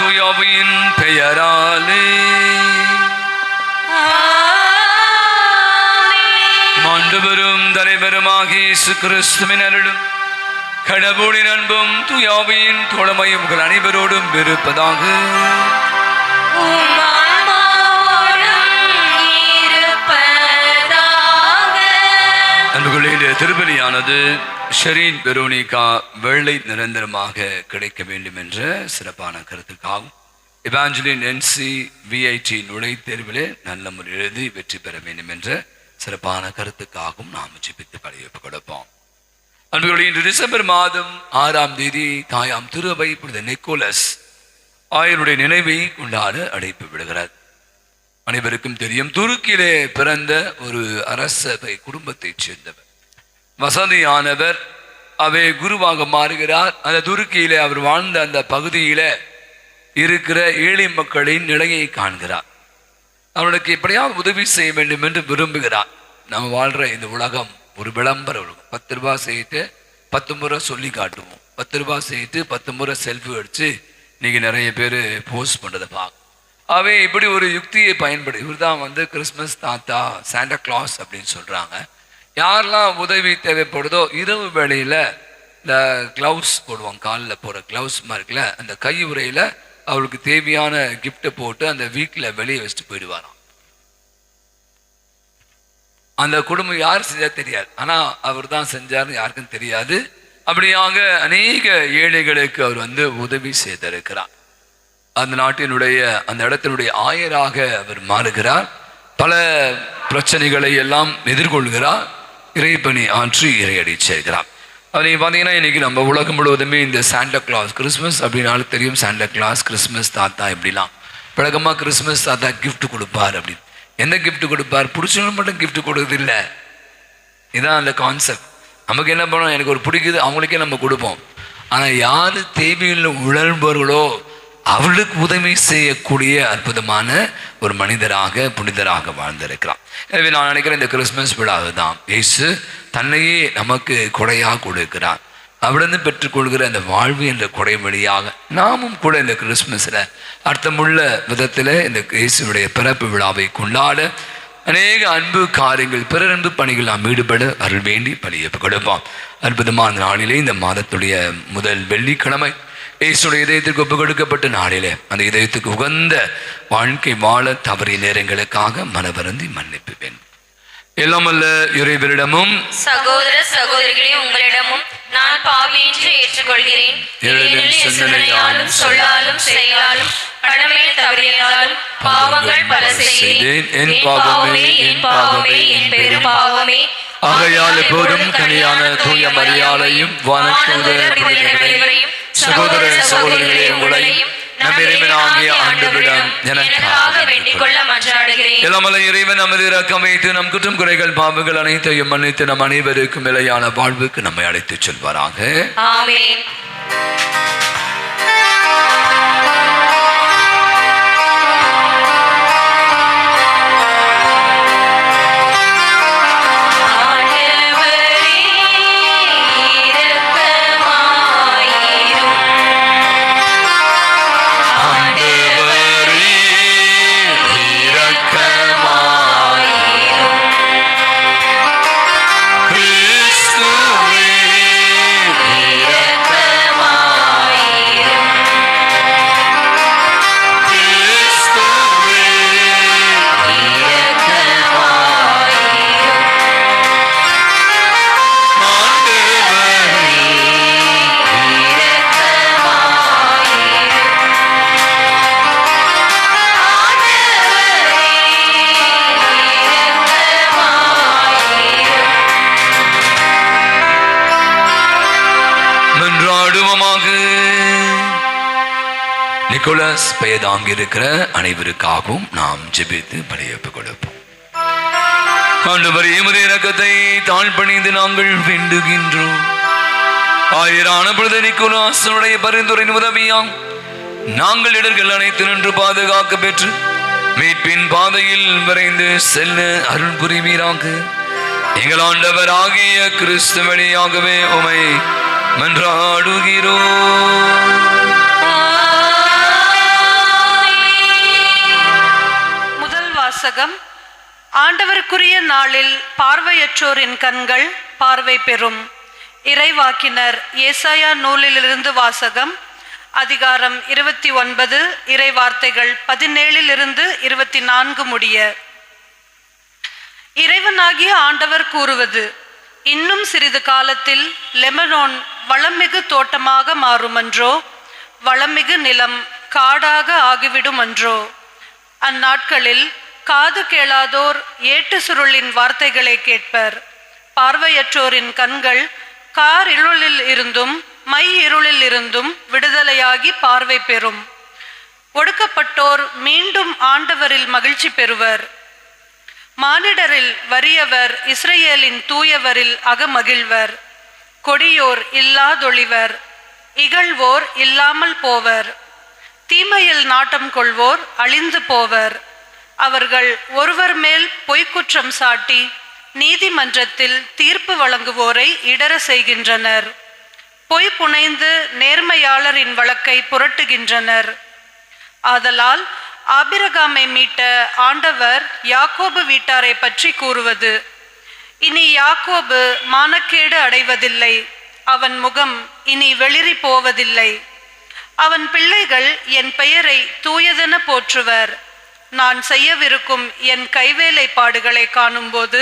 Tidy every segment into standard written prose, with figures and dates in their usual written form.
தூயாவியின் பெயராலே ஆண்டவரும் தலைவருமாகிய இயேசு கிறிஸ்துவின் அருளும் கடவுளின் அன்பும் தூயாவியின் தோழமையும் உங்கள் அனைவரோடும் இருப்பதாக. அன்புகளே, திருப்பலியானது ஷெரீன் வெரோனிகா வெள்ளை நிரந்தரமாக கிடைக்க வேண்டும் என்ற சிறப்பான கருத்துக்காகவும் இவாஞ்சலின் NC VIT நுழைத்தேர்விலே நல்ல முறை எழுதி வெற்றி பெற வேண்டும் என்ற சிறப்பான கருத்துக்காகவும் நாம் ஜெபித்து படையெடுப்பு கொடுப்போம். அன்புகளே, இன்று டிசம்பர் மாதம் 6ஆம் தேதி தாயாம் திருவை புனித நிக்கோலஸ் ஆயருடைய நினைவை கொண்டாட அழைப்பு விடுகிறார். அனைவருக்கும் தெரியும், துருக்கியிலே பிறந்த ஒரு அரசவை குடும்பத்தைச் சேர்ந்தவர், வசதியானவர். அவை குருவாக மாறுகிறார். அந்த துருக்கியிலே அவர் வாழ்ந்த அந்த பகுதியில இருக்கிற ஏழை மக்களின் நிலையை காண்கிறார். அவனுக்கு எப்படியாவது உதவி செய்ய வேண்டும் என்று விரும்புகிறார். நம்ம வாழ்ற இந்த உலகம் ஒரு விளம்பர உலகம். 10 ரூபாய் செய்யிட்டு 10 முறை சொல்லி காட்டுவோம். 10 ரூபாய் செய்யிட்டு 10 முறை செல்ஃபி அடிச்சு இன்னைக்கு நிறைய பேர் போஸ்ட் பண்றதை பார்க்க. அவை இப்படி ஒரு யுக்தியை பயன்படுத்தி, இவர் தான் கிறிஸ்மஸ் தாத்தா, சாண்டா கிளாஸ் அப்படின்னு சொல்றாங்க. யாரெல்லாம் உதவி தேவைப்படுதோ இரவு வேளையில இந்த கிளவுஸ் போடுவாங்க, காலில் போற கிளவுஸ் மாதிரில அந்த கை உரையில அவருக்கு தேவையான கிஃப்டை போட்டு அந்த வீட்டில் வெளியே வச்சுட்டு போயிடுவாராம். அந்த குடும்பம் யார் செஞ்சா தெரியாது, ஆனா அவர் தான் செஞ்சாருன்னு யாருக்கும் தெரியாது. அப்படியாக அநேக ஏழைகளுக்கு அவர் உதவி செய்திருக்கிறார். அந்த நாட்டினுடைய அந்த இடத்தினுடைய ஆயராக அவர் மாறுகிறார். பல பிரச்சனைகளை எல்லாம் எதிர்கொள்கிறார். இறைப்பணி ஆற்றி இறையடி செய்கிறார். அது நீங்கள் பார்த்தீங்கன்னா இன்னைக்கு நம்ம உலகம் முழுவதுமே இந்த சாண்டா கிளாஸ், கிறிஸ்மஸ் அப்படின்னாலும் தெரியும், சாண்டா கிளாஸ் கிறிஸ்மஸ் தாத்தா இப்படிலாம் பழக்கமாக கிறிஸ்மஸ் தாத்தா கிஃப்ட் கொடுப்பார். அப்படின்னு எந்த கிஃப்ட் கொடுப்பார்? பிடிச்சவங்க மட்டும் கிஃப்ட் கொடுக்குறது இல்லை. இதுதான் அந்த கான்செப்ட். நமக்கு என்ன பண்ணோம், எனக்கு ஒரு பிடிக்குது, அவங்களுக்கே நம்ம கொடுப்போம். ஆனால் யார் தேவையில் உழல்பவர்களோ அவர்களுக்கு உதவி செய்யக்கூடிய அற்புதமான ஒரு மனிதராக புனிதராக வாழ்ந்திருக்கிறார். எனவே நான் நினைக்கிறேன் இந்த கிறிஸ்மஸ் விழாவு தான் இயேசு தன்னையே நமக்கு கொடையாக கொடுக்கிறார். அவிடந்து பெற்றுக்கொள்கிற அந்த வாழ்வு என்ற கொடை வழியாக நாமும் கூட இந்த கிறிஸ்மஸில் அர்த்தமுள்ள விதத்தில் இந்த இயேசுடைய பிறப்பு விழாவை கொண்டாட அநேக அன்பு காரியங்கள், பிறர் அன்பு பணிகள் நாம் ஈடுபட அருள் வேண்டி பலியை கொடுப்போம். அற்புதமான நாளிலே இந்த மாதத்துடைய முதல் வெள்ளிக்கிழமை இயேசுடைய இதயத்திற்கு ஒப்பு கொடுக்கப்பட்ட நாளிலே அந்த இதயத்துக்கு உகந்த வாழ்க்கை வாழ தவறிய நேரங்களுக்காக மனவருந்தி மன்னிப்புவேன். எல்லாமல்ல இறைவரிடமும் சகோதர சகோதரிகளே உங்களிடமும் நான் பாவி என்று ஏற்றுக்கொள்கிறேன். சிந்தனையாலும் சொல்லாலும் செயலாலும் கடமையில் தவறியதாலும் பாவங்கள் பல செய்தேன். என் பாவமே என் பாவமே என் பெரும் பாவமே. ஆகையால் எப்போதும் கனியான தூய மரியாதையும் வானதூதரையும் சகோதர சகோதரிகளே உங்களையும் நம்பிராகிய ஆண்டவரிடம் எனக்காக வேண்டிக் கொள்ள மன்றாடுகிறேன். எல்லாமல்ல இறைவன் நமது இரக்கம் வைத்து நம் குற்றம் குறைகள் பாவங்கள் அனைத்தையும் மன்னித்து நம் அனைவருக்கும் நிலையான வாழ்வுக்கு நம்மை அழைத்துச் செல்வாராக. ஆமென். நிக்கோலஸ் பெயர் தாங்கியிருக்கிற அனைவருக்காகவும் நாம் ஜெபித்து பலியப்பு கொடுப்போம். ஆண்டவரே, உமது இரக்கத்தை தாழ்பணிந்து நாங்கள் வேண்டுகின்றோம். ஆயிரான புனித நிக்கோலாசுடைய பரிந்துரையின் உதவியாம் நாங்கள் இடர்கள் அனைத்து நின்று பாதுகாக்க பெற்று மீட்பின் பாதையில் விரைந்து செல்ல அருள் புரிவீராக. எங்கள் ஆண்டவர் ஆகிய கிறிஸ்து வழியாகவே உமை மன்றாடுகிறோம். வாசகம். ஆண்டவருக்குரிய நாளில் பார்வையற்றோரின் கண்கள் பார்வை பெறும். இறைவாக்கினர் ஏசாயா நூலிலிருந்து வாசகம். அதிகாரம் 29, இறைவார்த்தைகள் 17 24 முடிய. இறைவனாகிய ஆண்டவர் கூறுவது: இன்னும் சிறிது காலத்தில் லெபனோன் வளமிகு தோட்டமாக மாறுமன்றோ, வளமிகு நிலம் காடாக ஆகிவிடுமன்றோ. அந்நாட்களில் காது கேளாதோர் ஏட்டு சுருளின் வார்த்தைகளை கேட்பர். பார்வையற்றோரின் கண்கள் கார் இருளில் இருந்தும் மை இருளில் இருந்தும் விடுதலையாகி பார்வை பெறும். ஒடுக்கப்பட்டோர் மீண்டும் ஆண்டவரில் மகிழ்ச்சி பெறுவர். மானிடரில் வறியவர் இஸ்ரேலின் தூயவரில் அகமகிழ்வர். கொடியோர் இல்லாதொழிவர், இகழ்வோர் இல்லாமல் போவர். தீமையில் நாட்டம் கொள்வோர் அழிந்து போவர். அவர்கள் ஒருவர் மேல் பொய்க்குற்றம் சாட்டி நீதிமன்றத்தில் தீர்ப்பு வழங்குவோரை இடர செய்கின்றனர். பொய் புனைந்து நேர்மையாளரின் வழக்கை புரட்டுகின்றனர். ஆதலால் ஆபிரகாமை மீட்ட ஆண்டவர் யாக்கோபு வீட்டாரை பற்றி கூறுவது: இனி யாக்கோபு மானக்கேடு அடைவதில்லை, அவன் முகம் இனி வெளிரி போவதில்லை. அவன் பிள்ளைகள் என் பெயரை தூயதென போற்றுவர். நான் செய்யவிருக்கும் என் கைவேலைப்பாடுகளை காணும்போது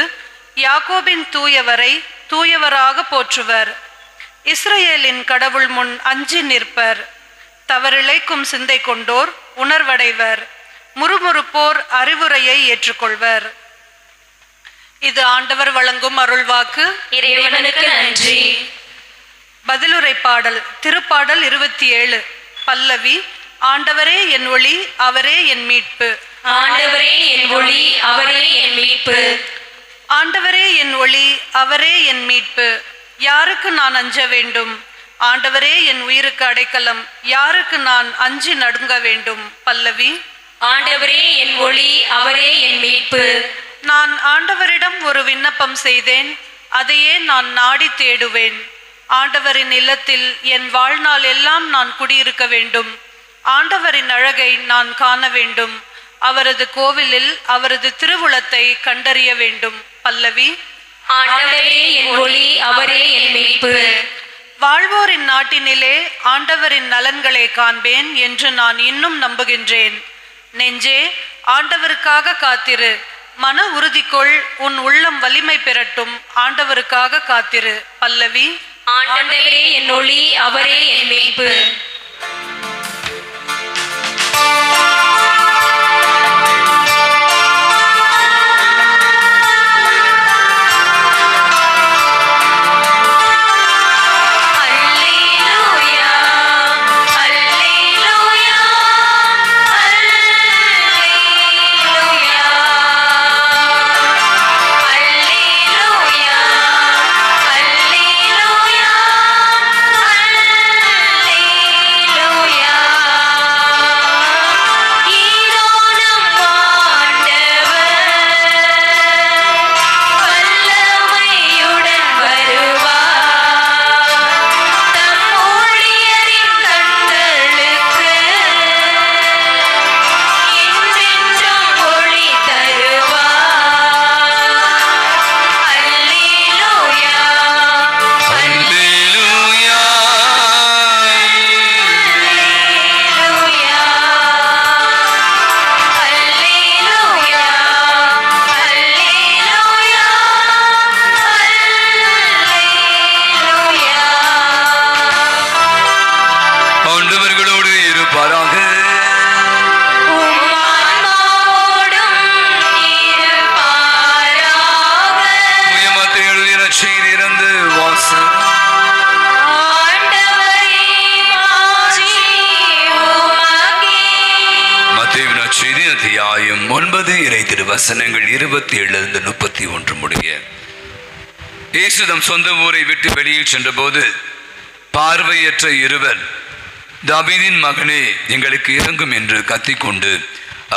யாக்கோபின் தூயவரை தூயவராக போற்றுவர். இஸ்ரேலின் கடவுள் முன் அஞ்சி நிற்பர். தவறிழைக்கும் சிந்தை கொண்டோர் உணர்வடைவர். முறுமுறுப்போர் அறிவுரையை ஏற்றுக்கொள்வர். இது ஆண்டவர் வழங்கும் அருள்வாக்கு. இறைவனுக்கு நன்றி. பதிலுரை பாடல். திருப்பாடல் 27. பல்லவி. ஆண்டவரே என் ஒளி, அவரே என் மீட்பு. ஆண்டவரே என் ஒளி, அவரே என் மீட்பு. ஆண்டவரே என் ஒளி, அவரே என் மீட்பு. யாருக்கு நான் அஞ்ச வேண்டும்? ஆண்டவரே என் உயிருக்கு அடைக்கலம், யாருக்கு நான் அஞ்சி நடுங்க வேண்டும்? பல்லவி. ஆண்டவரே என் ஒளி, அவரே என் மீட்பு. நான் ஆண்டவரிடம் ஒரு விண்ணப்பம் செய்தேன், அதையே நான் நாடி தேடுவேன். ஆண்டவரின் இல்லத்தில் என் வாழ்நாள் எல்லாம் நான் குடியிருக்க வேண்டும். ஆண்டவரின் அழகை நான் காண வேண்டும். அவரது கோவிலில் அவரது திருவுளத்தை கண்டறிய வேண்டும். பல்லவி. ஆண்டவரே என் ஒளி, அவரே என் மீட்பு. வாழ்வோரின் நாட்டினிலே ஆண்டவரின் நலன்களை காண்பேன் என்று நான் இன்னும் நம்புகின்றேன். நெஞ்சே, ஆண்டவருக்காக காத்திரு. மன உறுதிக்குள் உன் உள்ளம் வலிமை பெறட்டும். ஆண்டவருக்காக காத்திரு. பல்லவி. ஆண்டவரே என் ஒளி, அவரே என் மீட்பு. அத்தியாயம் 9 இறை திருவசனங்கள் 27-31 முடிய. இயேசு தம் சொந்த ஊரை விட்டு வெளியே சென்ற போது பார்வையற்ற இருவர், தாவீதின் மகனே எங்களுக்கு இறங்கும் என்று கத்திக்கொண்டு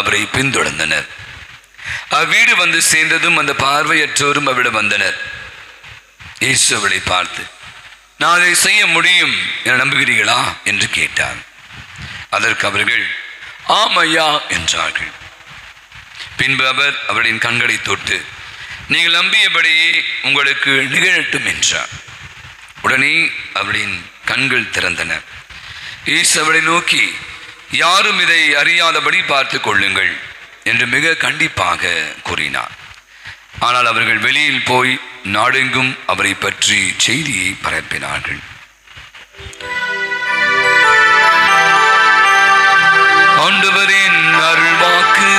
அவரை பின்தொடர்ந்தனர். அவ்வீடு வந்து சேர்ந்ததும் அந்த பார்வையற்றோரும் அவரிடம் வந்தனர். இயேசு அவளை பார்த்து, நான் அதை செய்ய முடியும் என நம்புகிறீர்களா என்று கேட்டார். அதற்கு அவர்கள் ஆம் ஐயா என்றார்கள். பின்பு அவர் அவளின் கண்களை தொட்டு, நீங்கள் நம்பியபடியே உங்களுக்கு நிகழட்டும் என்றார். உடனே அவளின் கண்கள் திறந்தன. இயேசு அவளை நோக்கி, யாரும் இதை அறியாதபடி பார்த்து கொள்ளுங்கள் என்று மிக கண்டிப்பாக கூறினார். ஆனால் அவர்கள் வெளியில் போய் நாடெங்கும் அவரை பற்றி செய்தியை பரப்பினார்கள். ஆண்டவரின் அருள்வாக்கு.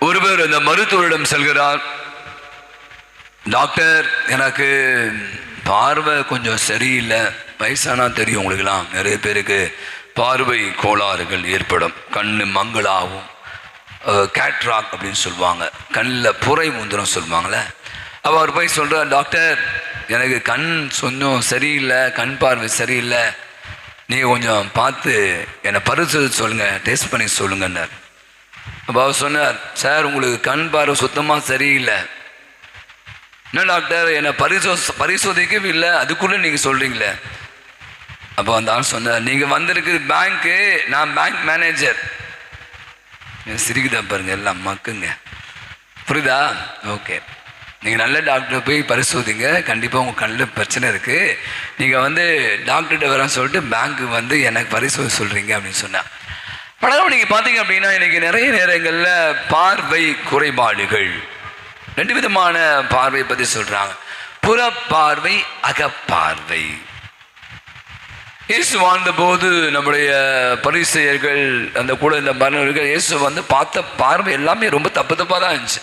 ஒருவர் அந்த மருத்துவரிடம் செல்கிறார். டாக்டர், எனக்கு பார்வை கொஞ்சம் சரியில்லை. வயசானா தெரியும் உங்களுக்கெல்லாம், நிறைய பேருக்கு பார்வை கோளாறுகள் ஏற்படும். கண்ணு மங்களாகும், கேட்ராக் அப்படின்னு சொல்லுவாங்க, கண்ணில் புரை முந்திரம் சொல்லுவாங்களே. அப்போ அவர் போய் சொல்கிறார், டாக்டர் எனக்கு கண் கொஞ்சம் சரியில்லை, கண் பார்வை சரியில்லை, நீங்கள் கொஞ்சம் பார்த்து என்னை பரிசோதித்து சொல்லுங்கள், டெஸ்ட் பண்ணி சொல்லுங்கன்னார். அப்போ அவர் சொன்னார், சார் உங்களுக்கு கண் பார்வை சுத்தமாக சரியில்லை. என்ன டாக்டர், என்னை பரிசோதிக்கவே இல்லை, அதுக்குள்ளே நீங்கள் சொல்கிறீங்களே. அப்போ அந்த ஆள் சொன்னார், நீங்கள் வந்திருக்குது பேங்க்கு, நான் பேங்க் மேனேஜர். சிரிக்குதா பாருங்க, எல்லாம் மக்குங்க, புரியுதா? ஓகே, நீங்கள் நல்ல டாக்டரை போய் பரிசோதிங்க, கண்டிப்பாக உங்கள் கண்ணில் பிரச்சனை இருக்குது, நீங்கள் டாக்டர்கிட்ட வரேன்னு சொல்லிட்டு பேங்க்கு எனக்கு பரிசோதி சொல்கிறீங்க அப்படின்னு சொன்னார். படம் நீங்கள் பார்த்தீங்க அப்படின்னா இன்றைக்கி நிறைய நேரங்களில் பார்வை குறைபாடுகள், ரெண்டு விதமான பார்வை பற்றி சொல்கிறாங்க. புறப்பார்வை, அகப்பார்வை. இயேசு வாழ்ந்த போது நம்முடைய பரிசேயர்கள் அந்த கூட இந்த மரணர்கள் இயேசு பார்த்த பார்வை எல்லாமே ரொம்ப தப்பாக தான் இருந்துச்சு.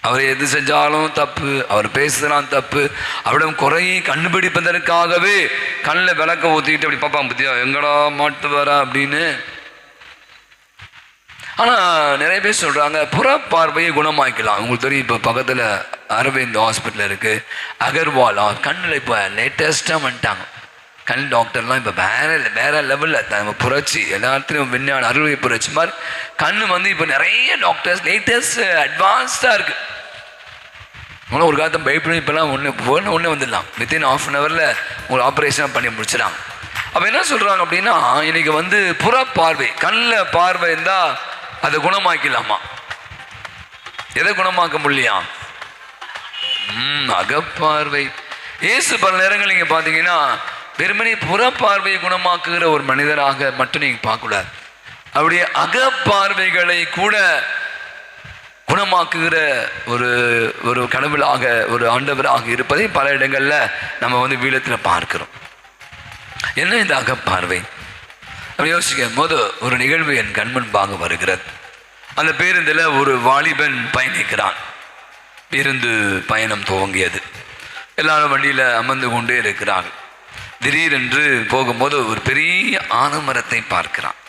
அவர் எது செஞ்சாலும் தப்பு, அவர் பேசுகிறான் தப்பு, அவரிடம் குறையை கண்டுபிடிப்பதற்காகவே கண்ணில் விளக்க ஊற்றிக்கிட்டு அப்படி பார்ப்பான், பத்தியா எங்கடா மாட்டு வர அப்படின்னு. ஆனால் நிறைய பேர் சொல்கிறாங்க புறப்பார்வையை குணமாக்கலாம். உங்களுக்கு தெரியும், இப்போ பக்கத்தில் அரவிந்த் ஹாஸ்பிட்டல் இருக்குது, அகர்வால் கண்ணில் இப்போ லேட்டஸ்ட்டாக வந்துட்டாங்க. கண் டாக்டர்லாம் இப்போ வேற லெவலில் நம்ம புரட்சி, எல்லாத்துலேயும் விஞ்ஞான அறுவை புரட்சி மாதிரி கண் இப்போ நிறைய டாக்டர்ஸ் லேட்டஸ்ட் அட்வான்ஸ்டாக இருக்குது. அவங்களும் ஒரு காலத்தை பயப்படும், இப்போலாம் ஒன்று வந்துடலாம், வித்தின் ½ an hour உங்களுக்கு ஆப்ரேஷன் பண்ணி முடிச்சிடாங்க. அப்போ என்ன சொல்கிறாங்க அப்படின்னா, இன்றைக்கி புறப்பார்வை, கண்ணில் பார்வை இருந்தால் அதை குணமாக்கலாமா? எதை குணமாக்க முடியா? அகப்பார்வை. இயேசு பல நேரங்கள் நீங்கள் பார்த்தீங்கன்னா வெறுமனே புறப்பார்வையை குணமாக்குகிற ஒரு மனிதராக மட்டும் நீங்கள் பார்க்கக்கூடாது, அப்படியே அகப்பார்வைகளை கூட குணமாக்குகிற ஒரு கடவுளாக, ஒரு ஆண்டவராக இருப்பதை பல இடங்களில் நம்ம வீலத்தில் பார்க்கிறோம். என்ன இந்த அகப்பார்வை? அப்படி யோசிக்கும் போது ஒரு நிகழ்வு என் கண்முன்பாக வருகிறது. அந்த பேருந்தில் ஒரு வாலிபன் பயணிக்கிறான். பேருந்து பயணம் துவங்கியது. எல்லாரும் வண்டியில் அமர்ந்து கொண்டே இருக்கிறார்கள். திடீரென்று போகும்போது ஒரு பெரிய ஆலமரத்தை பார்க்கிறான்.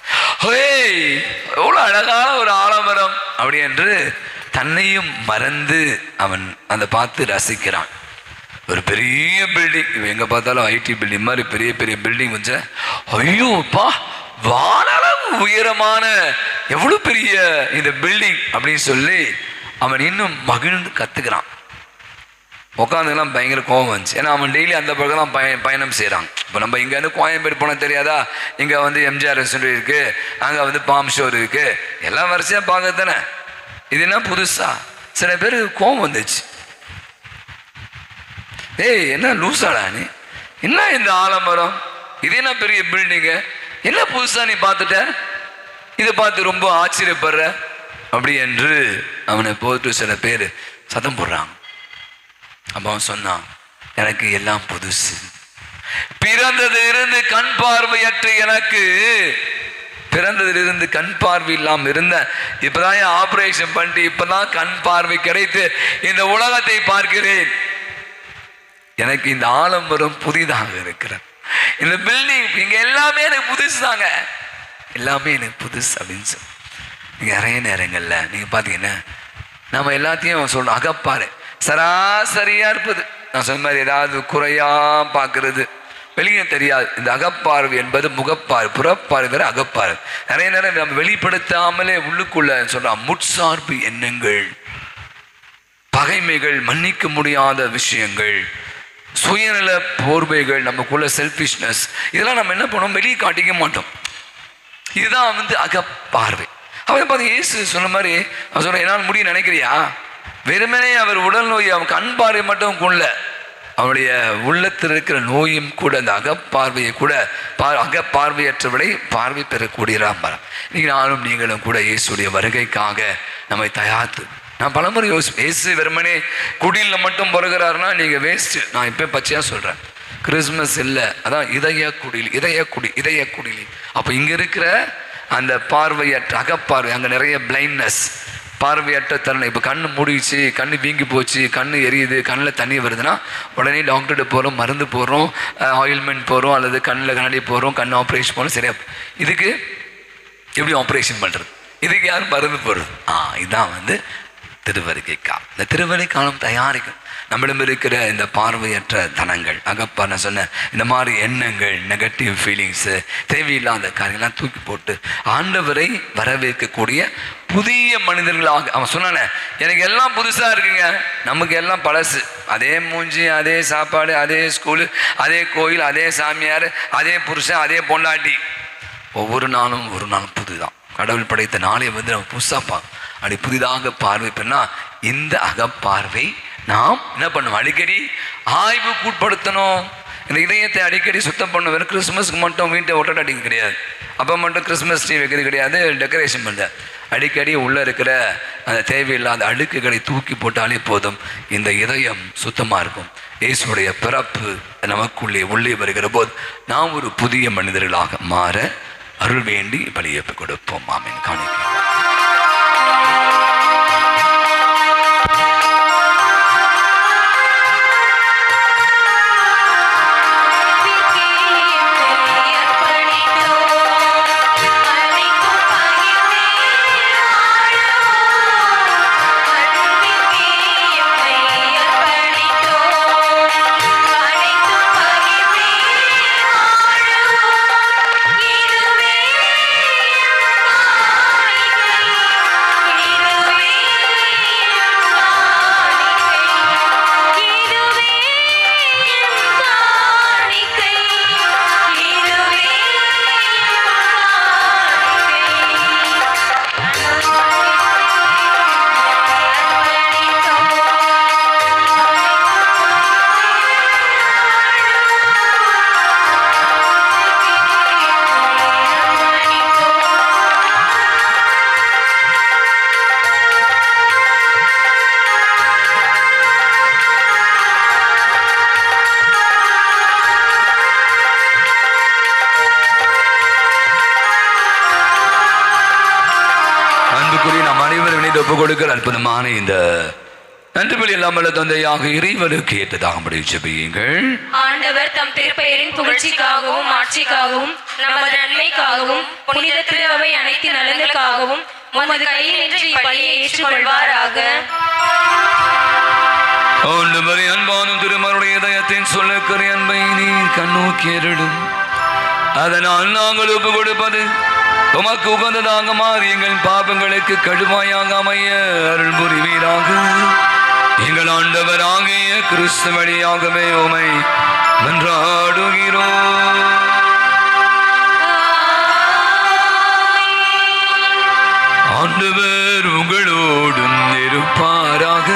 எவ்வளோ அழகான ஒரு ஆலமரம் அப்படி என்று தன்னையும் மறந்து அவன் அந்த பார்த்து ரசிக்கிறான். ஒரு பெரிய பில்டிங், எங்கே பார்த்தாலும் ஐடி பில்டிங் மாதிரி பெரிய பெரிய பில்டிங் வச்ச, ஐயோப்பா வானளவு உயரமான எவ்வளோ பெரிய இந்த பில்டிங் அப்படின்னு சொல்லி அவன் இன்னும் மகிழ்ந்து கற்றுக்கிறான். உட்காந்துலாம் பயங்கர கோபம் வந்துச்சு. ஏன்னா அவன் டெய்லி அந்த பக்கம் தான் பயணம் செய்கிறான். இப்போ நம்ம இங்கேருந்து கோயம்பேடு போனால் தெரியாதா, இங்கே எம்ஜிஆர் ரெஸ்டாரண்ட் இருக்குது, அங்கே பாம் ஷோர் இருக்குது, எல்லாம் வரிசையாக பார்க்க தானே. இது என்ன புதுசா? சில பேருக்கு கோபம் வந்துச்சு. ஏய் என்ன லூசாடா நீ, என்ன இந்த ஆலமரம், இது என்ன பெரிய பில்டிங்கு, என்ன புதுசா நீ பார்த்துட்ட, இதை பார்த்து ரொம்ப ஆச்சரியப்படுற அப்படி என்று அவனை போட்டு சில பேர் சத்தம் போடுறாங்க. அப்போ அவன் சொன்னான், எனக்கு எல்லாம் புதுசு, பிறந்ததிலிருந்து கண் பார்வையற்ற எனக்கு, பிறந்ததிலிருந்து கண் பார்வை இல்லாமல் இருந்த, இப்பதான் ஆபரேஷன் பண்ணிட்டு இப்பதான் கண் பார்வை கிடைத்து இந்த உலகத்தை பார்க்கிறேன். எனக்கு இந்த ஆலமரம் புதிதாக இருக்கிறது, இந்த பில்டிங் இங்க எல்லாமே எனக்கு புதுசு தாங்க, எல்லாமே எனக்கு புதுசு அப்படின்னு சொல்லி. நீங்க நிறைய நேரங்கள்ல நீங்க பாத்தீங்கன்னா நம்ம எல்லாத்தையும் சொல்றோம் அகப்பாரு, சராசரியா இருப்பது. நான் சொன்ன மாதிரி ஏதாவது குறையா பார்க்கறது வெளியே தெரியாது. இந்த அகப்பார்வை என்பது முகப்பார்வை, புறப்பார்வை வேற அகப்பார்வை. நிறைய நேரம் நம்ம வெளிப்படுத்தாமலே உள்ளுக்குள்ள சொல்றோம் முட்சார்பு எண்ணங்கள், பகைமைகள், மன்னிக்க முடியாத விஷயங்கள், சுயநல போர்வைகள், நமக்குள்ள செல்ஃபிஷ்னஸ், இதெல்லாம் நம்ம என்ன பண்ணுவோம், வெளியே காட்டிக்க மாட்டோம். இதுதான் வந்து அகப்பார்வை. அவன் பார்த்து இயேசு சொன்ன மாதிரி அவன் சொல்ற, என்னால் முடியும் நினைக்கிறியா? வெறுமனே அவர் உடல் நோய், அவன் கண் பார்வை மட்டும் கொள்ள, அவனுடைய உள்ளத்தில் இருக்கிற நோயும் கூட, அந்த அகப்பார்வையை கூட அகப்பார்வையற்றவரை பார்வை பெறக்கூடியராக. இன்னைக்கு நானும் நீங்களும் கூட இயேசுடைய வருகைக்காக நம்மை தயார்த்து. நான் பலமுறை இயேசு வெறுமனே குடியில் மட்டும் பிறகுறாருன்னா நீங்கள் வேஸ்ட்டு. நான் இப்போ பச்சையாக சொல்கிறேன், கிறிஸ்மஸ் இல்லை, அதான் இதய குடியில். அப்போ இங்கே இருக்கிற அந்த பார்வையற்ற அகப்பார்வை, அங்கே நிறைய பிளைண்ட்னஸ், பார்வையற்ற தருணம். இப்போ கண்ணு மூடிச்சு, கண்ணு வீங்கி போச்சு, கண்ணு எரியுது, கண்ணில் தண்ணி வருதுன்னா உடனே டாக்டர்கிட்ட போகிறோம், மருந்து போடுறோம், ஆயில்மெண்ட் போடுறோம், அல்லது கண்ணில் கண்ணாடி போடுறோம், கண் ஆப்ரேஷன் போகிறோம். சரியா, இதுக்கு எப்படி ஆப்ரேஷன் பண்ணுறது? இதுக்கு யாரும் மருந்து போடுறது? இதுதான் வந்து திருவருகை காலம். இந்த திருவருகை காலம் தயாரிக்கும் நம்மிடம் இருக்கிற இந்த பார்வையற்ற தனங்கள், நான் சொன்ன இந்த மாதிரி எண்ணங்கள், நெகட்டிவ் ஃபீலிங்ஸு, தேவையில்லாத காரியங்கள்லாம் தூக்கி போட்டு ஆண்டவரை வரவேற்கக்கூடிய புதிய மனிதர்களாக. அவன் சொன்னானே, எனக்கு எல்லாம் புதுசாக இருக்குங்க, நமக்கு எல்லாம் பழசு. அதே மூஞ்சி, அதே சாப்பாடு, அதே ஸ்கூலு, அதே கோயில், அதே சாமியார், அதே புருஷன், அதே பொண்டாட்டி. ஒவ்வொரு நாளும் புதுதான். கடவுள் படைத்த நாளை வந்து நம்ம புதுசாக அப்படி புதிதாக பார்வை பண்ணா, இந்த அகப்பார்வை நாம் என்ன பண்ணணும், அடிக்கடி ஆய்வுக்கு உட்படுத்தணும். இந்த இதயத்தை அடிக்கடி சுத்தம் பண்ணணும். வெறும் கிறிஸ்மஸ்க்கு மட்டும் வீட்டை ஒட்டை அடிக்க கிடையாது, அப்போ மட்டும் கிறிஸ்மஸ் ட்ரீ வைக்கிறது கிடையாது, டெக்கரேஷன் பண்ண. அடிக்கடி உள்ளே இருக்கிற அந்த தேவையில்லாத அழுக்குகளை தூக்கி போட்டாலே போதும், இந்த இதயம் சுத்தமாக இருக்கும். இயேசுடைய பிறப்பு நமக்குள்ளே உள்ளே வருகிற போது நாம் ஒரு புதிய மனிதர்களாக மாற அருள் வேண்டி பலியேற்பு கொடுப்போம். ஆமென். காணிக்கை. ஒப்பு கொடுக்கிற அற்புதமான இந்த நன்றி பலி இல்லாமல் தந்தையாக இறைவனுக்கு ஏற்றதாக ஜெபியுங்கள். ஆண்டவர் தம் திருப்பெயரின் புகழ்ச்சிக்காகவும் ஆட்சிக்காகவும் நமது நன்மைக்காகவும் புனித திருவை அனைத்து நலனுக்காகவும் உமது கையில் நின்று இப்பலியை ஏற்றுக்கொள்வாராக. ஆண்டவரே, அன்பானும் திருமருடைய இதயத்தின் சொல்லக்கற அன்பை நீ கண்ணோக்கி அருளும். அதனால் நாங்கள் ஒப்பு கொடுப்பது உமக்கு உகந்ததாக மாறி எங்கள் பாபங்களுக்கு கடுமையாக அமைய அருள் புரிவீராக. எங்கள் ஆண்டவராகிய கிறிஸ்து வழியாகவே உமை மன்றாடுகிறோம். ஆண்டவர் உங்களோடும் இருப்பாராக.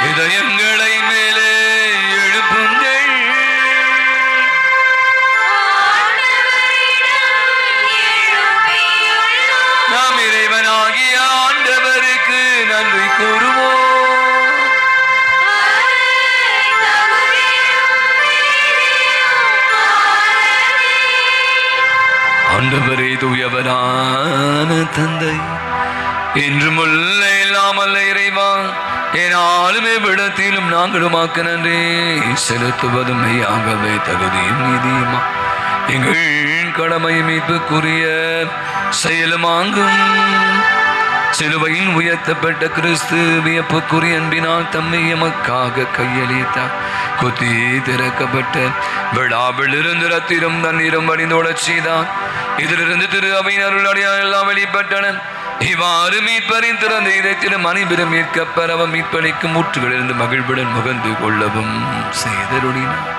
இதயங்களை மேலே எழுப்புங்கள். நாம் இறைவனாகிய ஆண்டவருக்கு நன்றி கூறுவோம். ஆண்டவரே, தூயவரான தந்தை, என்றும் உள்ள இல்லாமல் இறைவா, என்னாலுமே விடத்திலும் நாங்களுமாக்கு நன்றி செலுத்துவதும் மெய்யாகவே தகுதியும் நீதியுமா எங்கள் கடமை மீட்புக்குரிய செயலுமாங்கும். சிலுவையில் உயர்த்தப்பட்ட கிறிஸ்து வியப்புக்குரிய அன்பினால் தம்மை எமக்காக கையளித்தார். குத்தி திறக்கப்பட்ட விழாவிலிருந்து ரத்திரம் தண்ணீரும் வடிந்தோடச் செய்தார். இதிலிருந்து திரு அவையின் அருள் அடையாளம் எல்லாம் வெளிப்பட்டன. இவ்வாறு மீட்பரின் திறந்த இதயத்திலும் அனைவரும் மீட்கப்பெற அவன் மீட்பளிக்கும் ஊற்றுகளிலிருந்து மகிழ்வுடன் முகந்து கொள்ளவும் செய்தருளினார்.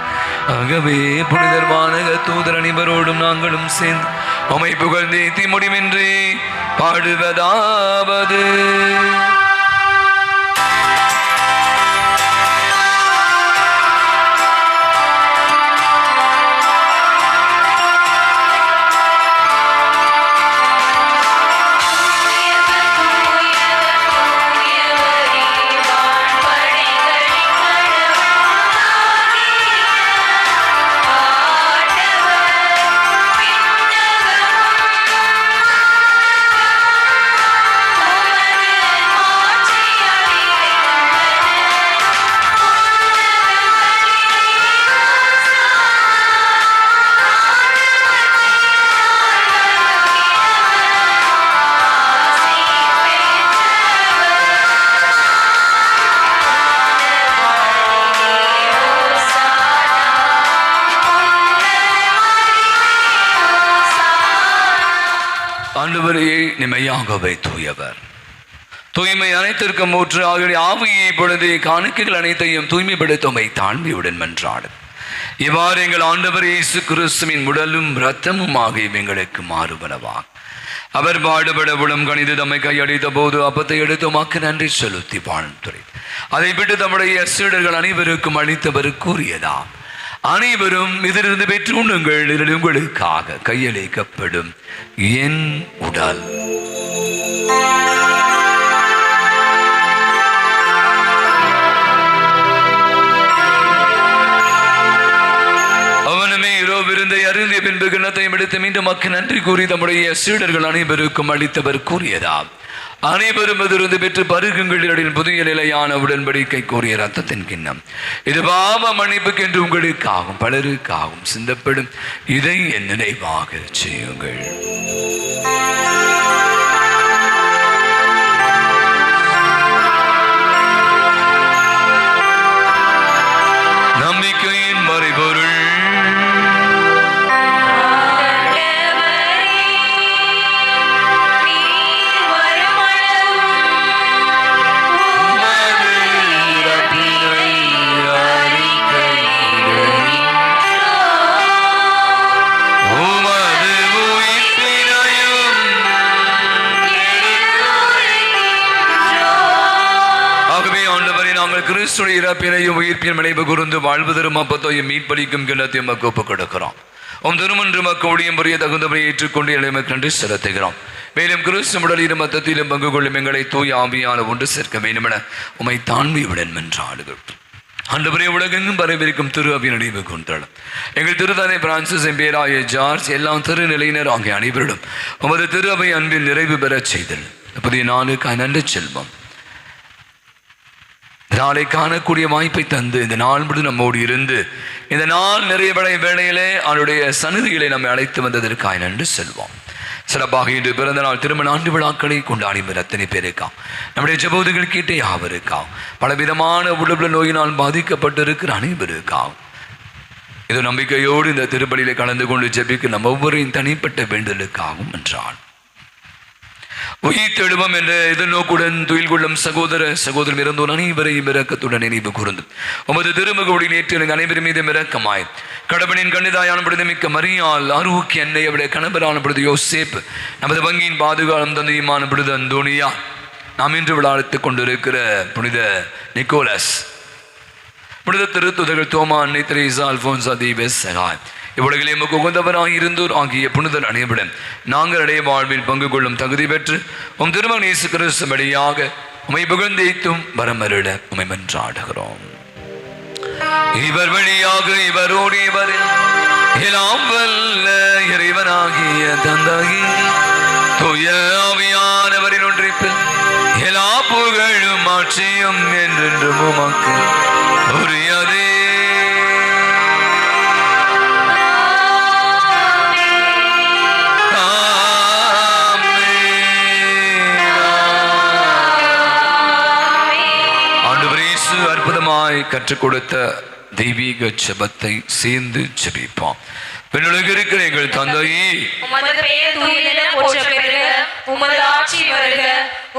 ஆகவே புனிதர்மான தூதர் அனைவரோடும் நாங்களும் சேர்ந்து உம்மை புகழ்ந்து ஏத்தி முடிவின்றி பாடுவதாவது. ஆண்டவரே நிமையாகவே தூயவர், தூய்மை அனைத்திற்கும் ஊற்று ஆகிய ஆவியை பொழுது காணிக்கைகள் அனைத்தையும் தூய்மைப்படுத்துமை தாழ்மையுடன் மன்றாடு. இவ்வாறு எங்கள் ஆண்டவர் இயேசு கிறிஸ்துவின் உடலும் இரத்தமும் ஆகிய எங்களுக்கு மாறுபனவாக. அவர் பாடுபட உளம் கணிது தம்மை கையடித்த போது அப்பத்தை எடுத்து உமக்கு நன்றி செலுத்தி வாழ்ந்துரை. அதை விட்டு தம்முடைய சீடர்கள் அனைவருக்கும் அளித்தவர் கூறியதா, அனைவரும் இதிலிருந்து பெற்று உண்ணுங்கள், இதில் உங்களுக்காக கையளிக்கப்படும் என் உடல். அவனுமே இரவு விருந்தை அருந்திய பின்பு கிண்ணத்தையும் எடுத்து மீண்டும் மக்கு நன்றி கூறி தம்முடைய சீடர்கள் அனைவருக்கும் அளித்தவர் கூறியதா, அனைவரும் இதிலிருந்து பெற்று பருகுங்களில் புதிய நிலையான உடன்படிக்கை கூறிய ரத்தத்தின் கிண்ணம், இது பாவ மன்னிப்புக்கு என்று உங்களுக்காகவும் பலருக்காகவும் சிந்தப்படும், இதை என் நினைவாக செய்யுங்கள். நம்பிக்கையின் மறைபொருள் கிறிஸ்துடைய இறப்பினையும் உயிர்ப்பின் நினைவு கூர்ந்து வாழ்வதரும் அப்பத்தையும் மீட்பளிக்கும் கிண்ணத்தையும் ஒப்புக் கொடுக்கிறோம். உம் திருமன்று மக்களுடைய புரிய தகுந்தவரை ஏற்றுக்கொண்டு எளிமைக்கு நன்றி செலுத்துகிறோம். மேலும் கிறிஸ்து உடலிலும் மத்தத்திலும் பங்கு கொள்ளும் எங்களை தூய் ஆவியான ஒன்று சேர்க்க வேண்டும் என உம்மை தாழ்மையுடன் மன்றாடுகிறோம். ஆண்டவரே, உலகெங்கும் பரவிருக்கும் திரு அவை நினைவு கொண்டாடும் எங்கள் திருத்தந்தை பிரான்சிஸ் எம்பேராய ஜார்ஜ் எல்லாம் திருநிலையினர் ஆகிய அனைவரிடம் உமது திரு அவை அன்பில் நிறைவு பெறச் செய்தல் புதிய நாளுக்காய் நன்றி செல்வம். நாளை காணக்கூடிய வாய்ப்பை தந்து இந்த நாள் முழு நம்மோடு இருந்து இந்த நாள் நிறைவடை வேளையிலே அவருடைய சந்நிதிகளை நம்மை அழைத்து வந்ததற்காக நன்றி செல்வோம். சிறப்பாக இன்று பிறந்த நாள் திருமண ஆண்டு விழாக்களை கொண்டாடி அத்தனை பேருக்காம் நம்முடைய ஜெபோதுகள் கேட்டே யாவருக்காம் பலவிதமான உடல் நோயினால் பாதிக்கப்பட்டிருக்கிற அனைவருக்காம் இது நம்பிக்கையோடு இந்த திருப்பலியிலே கலந்து கொண்டு ஜெபிக்க நம்ம ஒவ்வொருவரின் தனிப்பட்ட வேண்டுதலுக்காகவும் என்றான். உயிர் தெழுவம் என்ற எதிர்நோக்குடன் துயில் கொள்ளும் சகோதரர் இறந்தோர் அனைவரையும் இரக்கத்துடன் நினைவு கூர்ந்து உமது திருமுகோடி நேற்று அனைவரும் மீது இரக்கமாய் கடவுளின் கண்ணிதாயான பொழுது மிக்க மரியாள் ஆரோக்கிய அன்னை அவருடைய கணவரான பொழுது யோசேப் நமது வங்கியின் பாதுகாலம் தந்தையுமான பொழுது அந்தோனியா நாம் இன்று விளையாடுத்துக் கொண்டிருக்கிற புனித நிக்கோலஸ் புனித திருத்துதர்கள் தோமா அன்னை தெரேசா அல்போன்சா தீபஸ் சகாய் இவ்வுலகிலே எமக்கு உகந்தவராய் இருந்தோர் ஆகிய புனிதர் அனைவருடன் நாங்கள் அடைய வாழ்வில் பங்கு கொள்ளும் தகுதி பெற்று உம் திருமகன் இயேசு கிறிஸ்து வழியாக உம்மை புகழ்ந்தேத்தும் வரமருள உம்மை மன்றாடுகிறோம். இவர் வழியாக இவரோடு இவரில் எல்லாம் வல்ல இறைவனாகிய தந்தையே தூய ஆவியானவரின் ஒன்றிப்பில் எல்லா புகழும் ஆட்சியும் என்றென்றும் உமக்கு உரியதே. அற்புதமாய் கற்றுக் கொடுத்த தெய்வீக ஜெபத்தை சேர்ந்து ஜெபிப்போம். விண்ணுலகில் இருக்கிற எங்கள் தந்தையே, உமது பெயர் தூயதென போற்றப் பெறுக. உமது ஆட்சி வருக.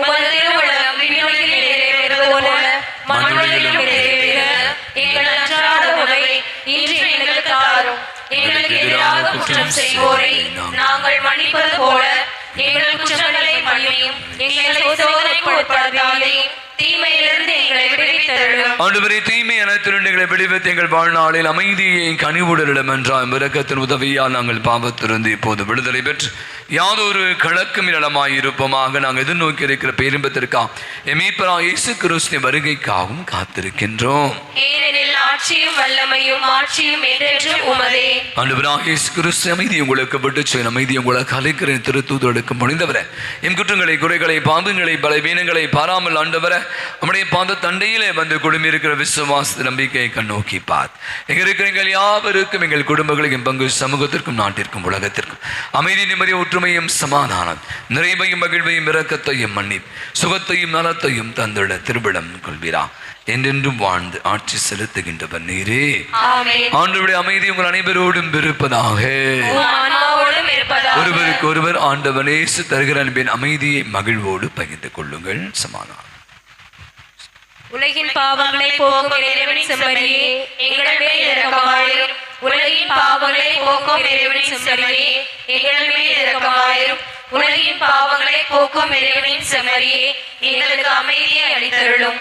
உமது திருவுளம் விண்ணுலகில் நிறைவேறுவது போல மண்ணுலகிலும் நிறைவேறுக. எங்கள் அன்றாட உணவை இன்று எங்களுக்கு தாரும். எங்களுக்கு எதிராக குற்றம் செய்வோரை நாங்கள் மன்னிப்பது போல எங்கள் குற்றங்களை மன்னியும். எங்களை சோதனைக்கு உட்படுத்தாதேயும், தீமையிலிருந்து எங்களை விடுவித்தருளும். ஆண்டவரே, தீமை அனைத்திலிருந்து எங்களை விடுவித்து எங்கள் வாழ்நாளில் அமைதியை கனிவுடலிடம் என்றால் இரக்கத்தின் உதவியால் நாங்கள் பாவத்திலிருந்து இப்போது விடுதலை பெற்று யாதொரு கலக்கம் நலமாயிருப்போமாக நாங்கள் எதிர்நோக்கி இருக்கிற பேரின்பத்திற்காக எமீப்பராக இயேசு கிறிஸ்துவின் வருகைக்காகவும் காத்திருக்கின்றோம். ஏனெனில் ஆட்சியும் வல்லமையும் ஆட்சியும் என்றென்றும் உமதே. ஆண்டவராக இயேசு கிறிஸ்து அமைதி உங்களுக்கு விட்டு செல்லும், அமைதி உங்களுக்கு அழைக்கிறேன் திருத்தூதருக்கு முடிந்தவரை எம் குற்றங்களை, குறைகளை, பாவங்களை, பலவீனங்களை பாராமல் ஆண்டவரை நம்முடைய பாத தண்டையிலே வந்து குடும்பி இருக்கிற விசுவாச நம்பிக்கையை கண்ணோக்கி பார். எங்க இருக்கிற எங்கள் யாவருக்கும், எங்கள் குடும்பங்களுக்கும், பங்கு சமூகத்திற்கும், நாட்டிற்கும், உலகத்திற்கும் அமைதி, நிம்மதி, ஒற்றுமையும், சமாதானம், நிறைவையும், மகிழ்வையும், இரக்கத்தையும், மன்னிப்பு, சுகத்தையும், நலத்தையும் தந்திட திருவிடம் கொள்வீரா. என்றென்றும் வாழ்ந்து ஆட்சி செலுத்துகின்றவர் நீரே. ஆண்டவருடைய அமைதி உங்கள் அனைவரோடும் இருப்பதாக. ஒருவருக்கு ஒருவர் ஆண்டவர் இயேசு தருகிற அன்பின் அமைதியை மகிழ்வோடு பகிர்ந்து கொள்ளுங்கள். சமாதானம். உலகின் பாவங்களை போக்கும் இறைவனின் செம்மறியே, எங்கள் மேல் இரக்கமாயிரும். உலகின் பாவங்களை போக்கும் இறைவனின் செம்மறியே, எங்கள் மேல் இரக்கமாயிரும். உலகின் பாவங்களை போக்கும் இறைவனின் செம்மறியே, எங்களுக்கு அமைதியை அளித்தருளும்.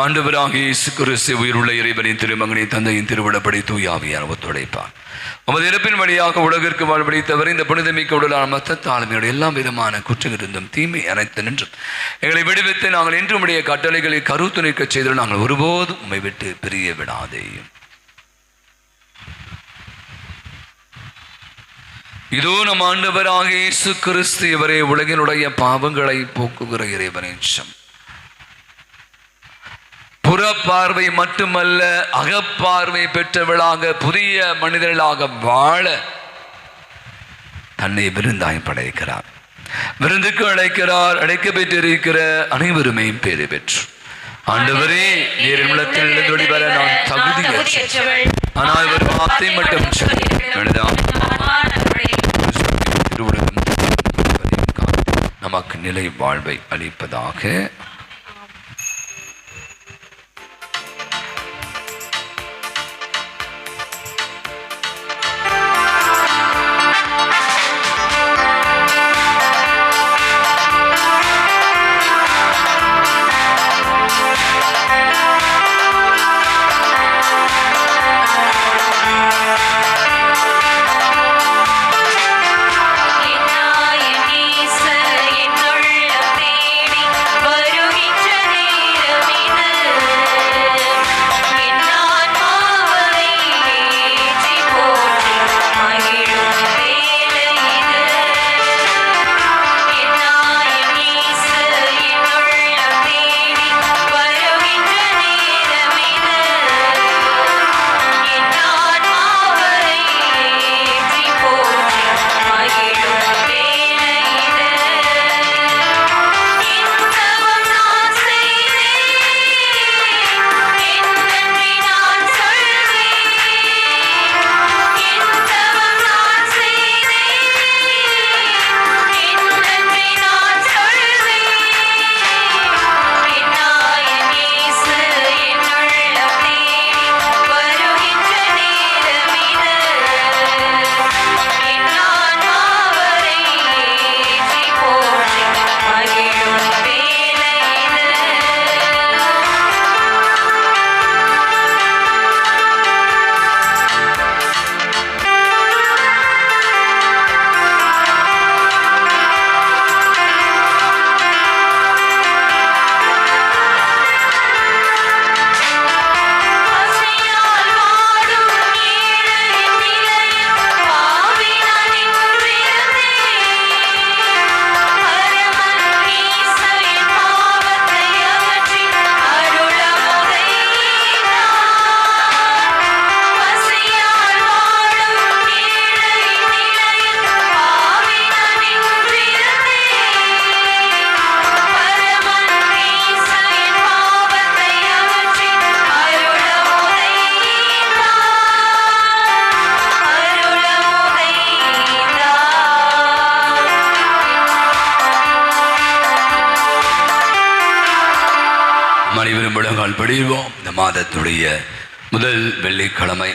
ஆண்டவராக இயேசு கிறிஸ்து உயிருள்ள இறைவனின் திருமகனை தந்தையின் திருவிழப்படி தூய ஆவியார் ஒத்துழைப்பார். உமது இறப்பின் வழியாக உலகிற்கு வாழ்வழித்தவர் இந்த புனிதமிக்க உடலான மத்த தாழ்மையோட எல்லா விதமான குற்றமிருந்தும் தீமை அனைத்து நின்றும் எங்களை விடுவித்து நாங்கள் இன்று உடைய கட்டளைகளை கருத்து நிற்க செய்தால் நாங்கள் ஒருபோதும் உம்மை விட்டு பிரிய விடாதேயும். இதோ நம் ஆண்டவராக இயேசு கிறிஸ்து இவரே உலகினுடைய பாவங்களை போக்குகிற இறைவனின் புறப்பார்வை மட்டுமல்ல, அகப்பார்வை பெற்றவளாக புதிய மனிதர்களாக வாழ தன்னை விருந்தாய் படைக்கிறார். விருந்துக்கு அழைக்கிறார். அழைக்க பெற்றிருக்கிற அனைவருமே பேறு பெற்று ஆண்டவரே நீர் உள்ளத்தில் வெளிவர நான் தகுதியற்றவள், ஆனால் இவர் வார்த்தை மட்டும் நமக்கு நிலை வாழ்வை அளிப்பதாக. என்னாய நேச என்னுள்ளம் தேடி வரும் அனைவரும் முழங்கால் படிவோம். இந்த மாதத்துடைய முதல் வெள்ளிக்கிழமை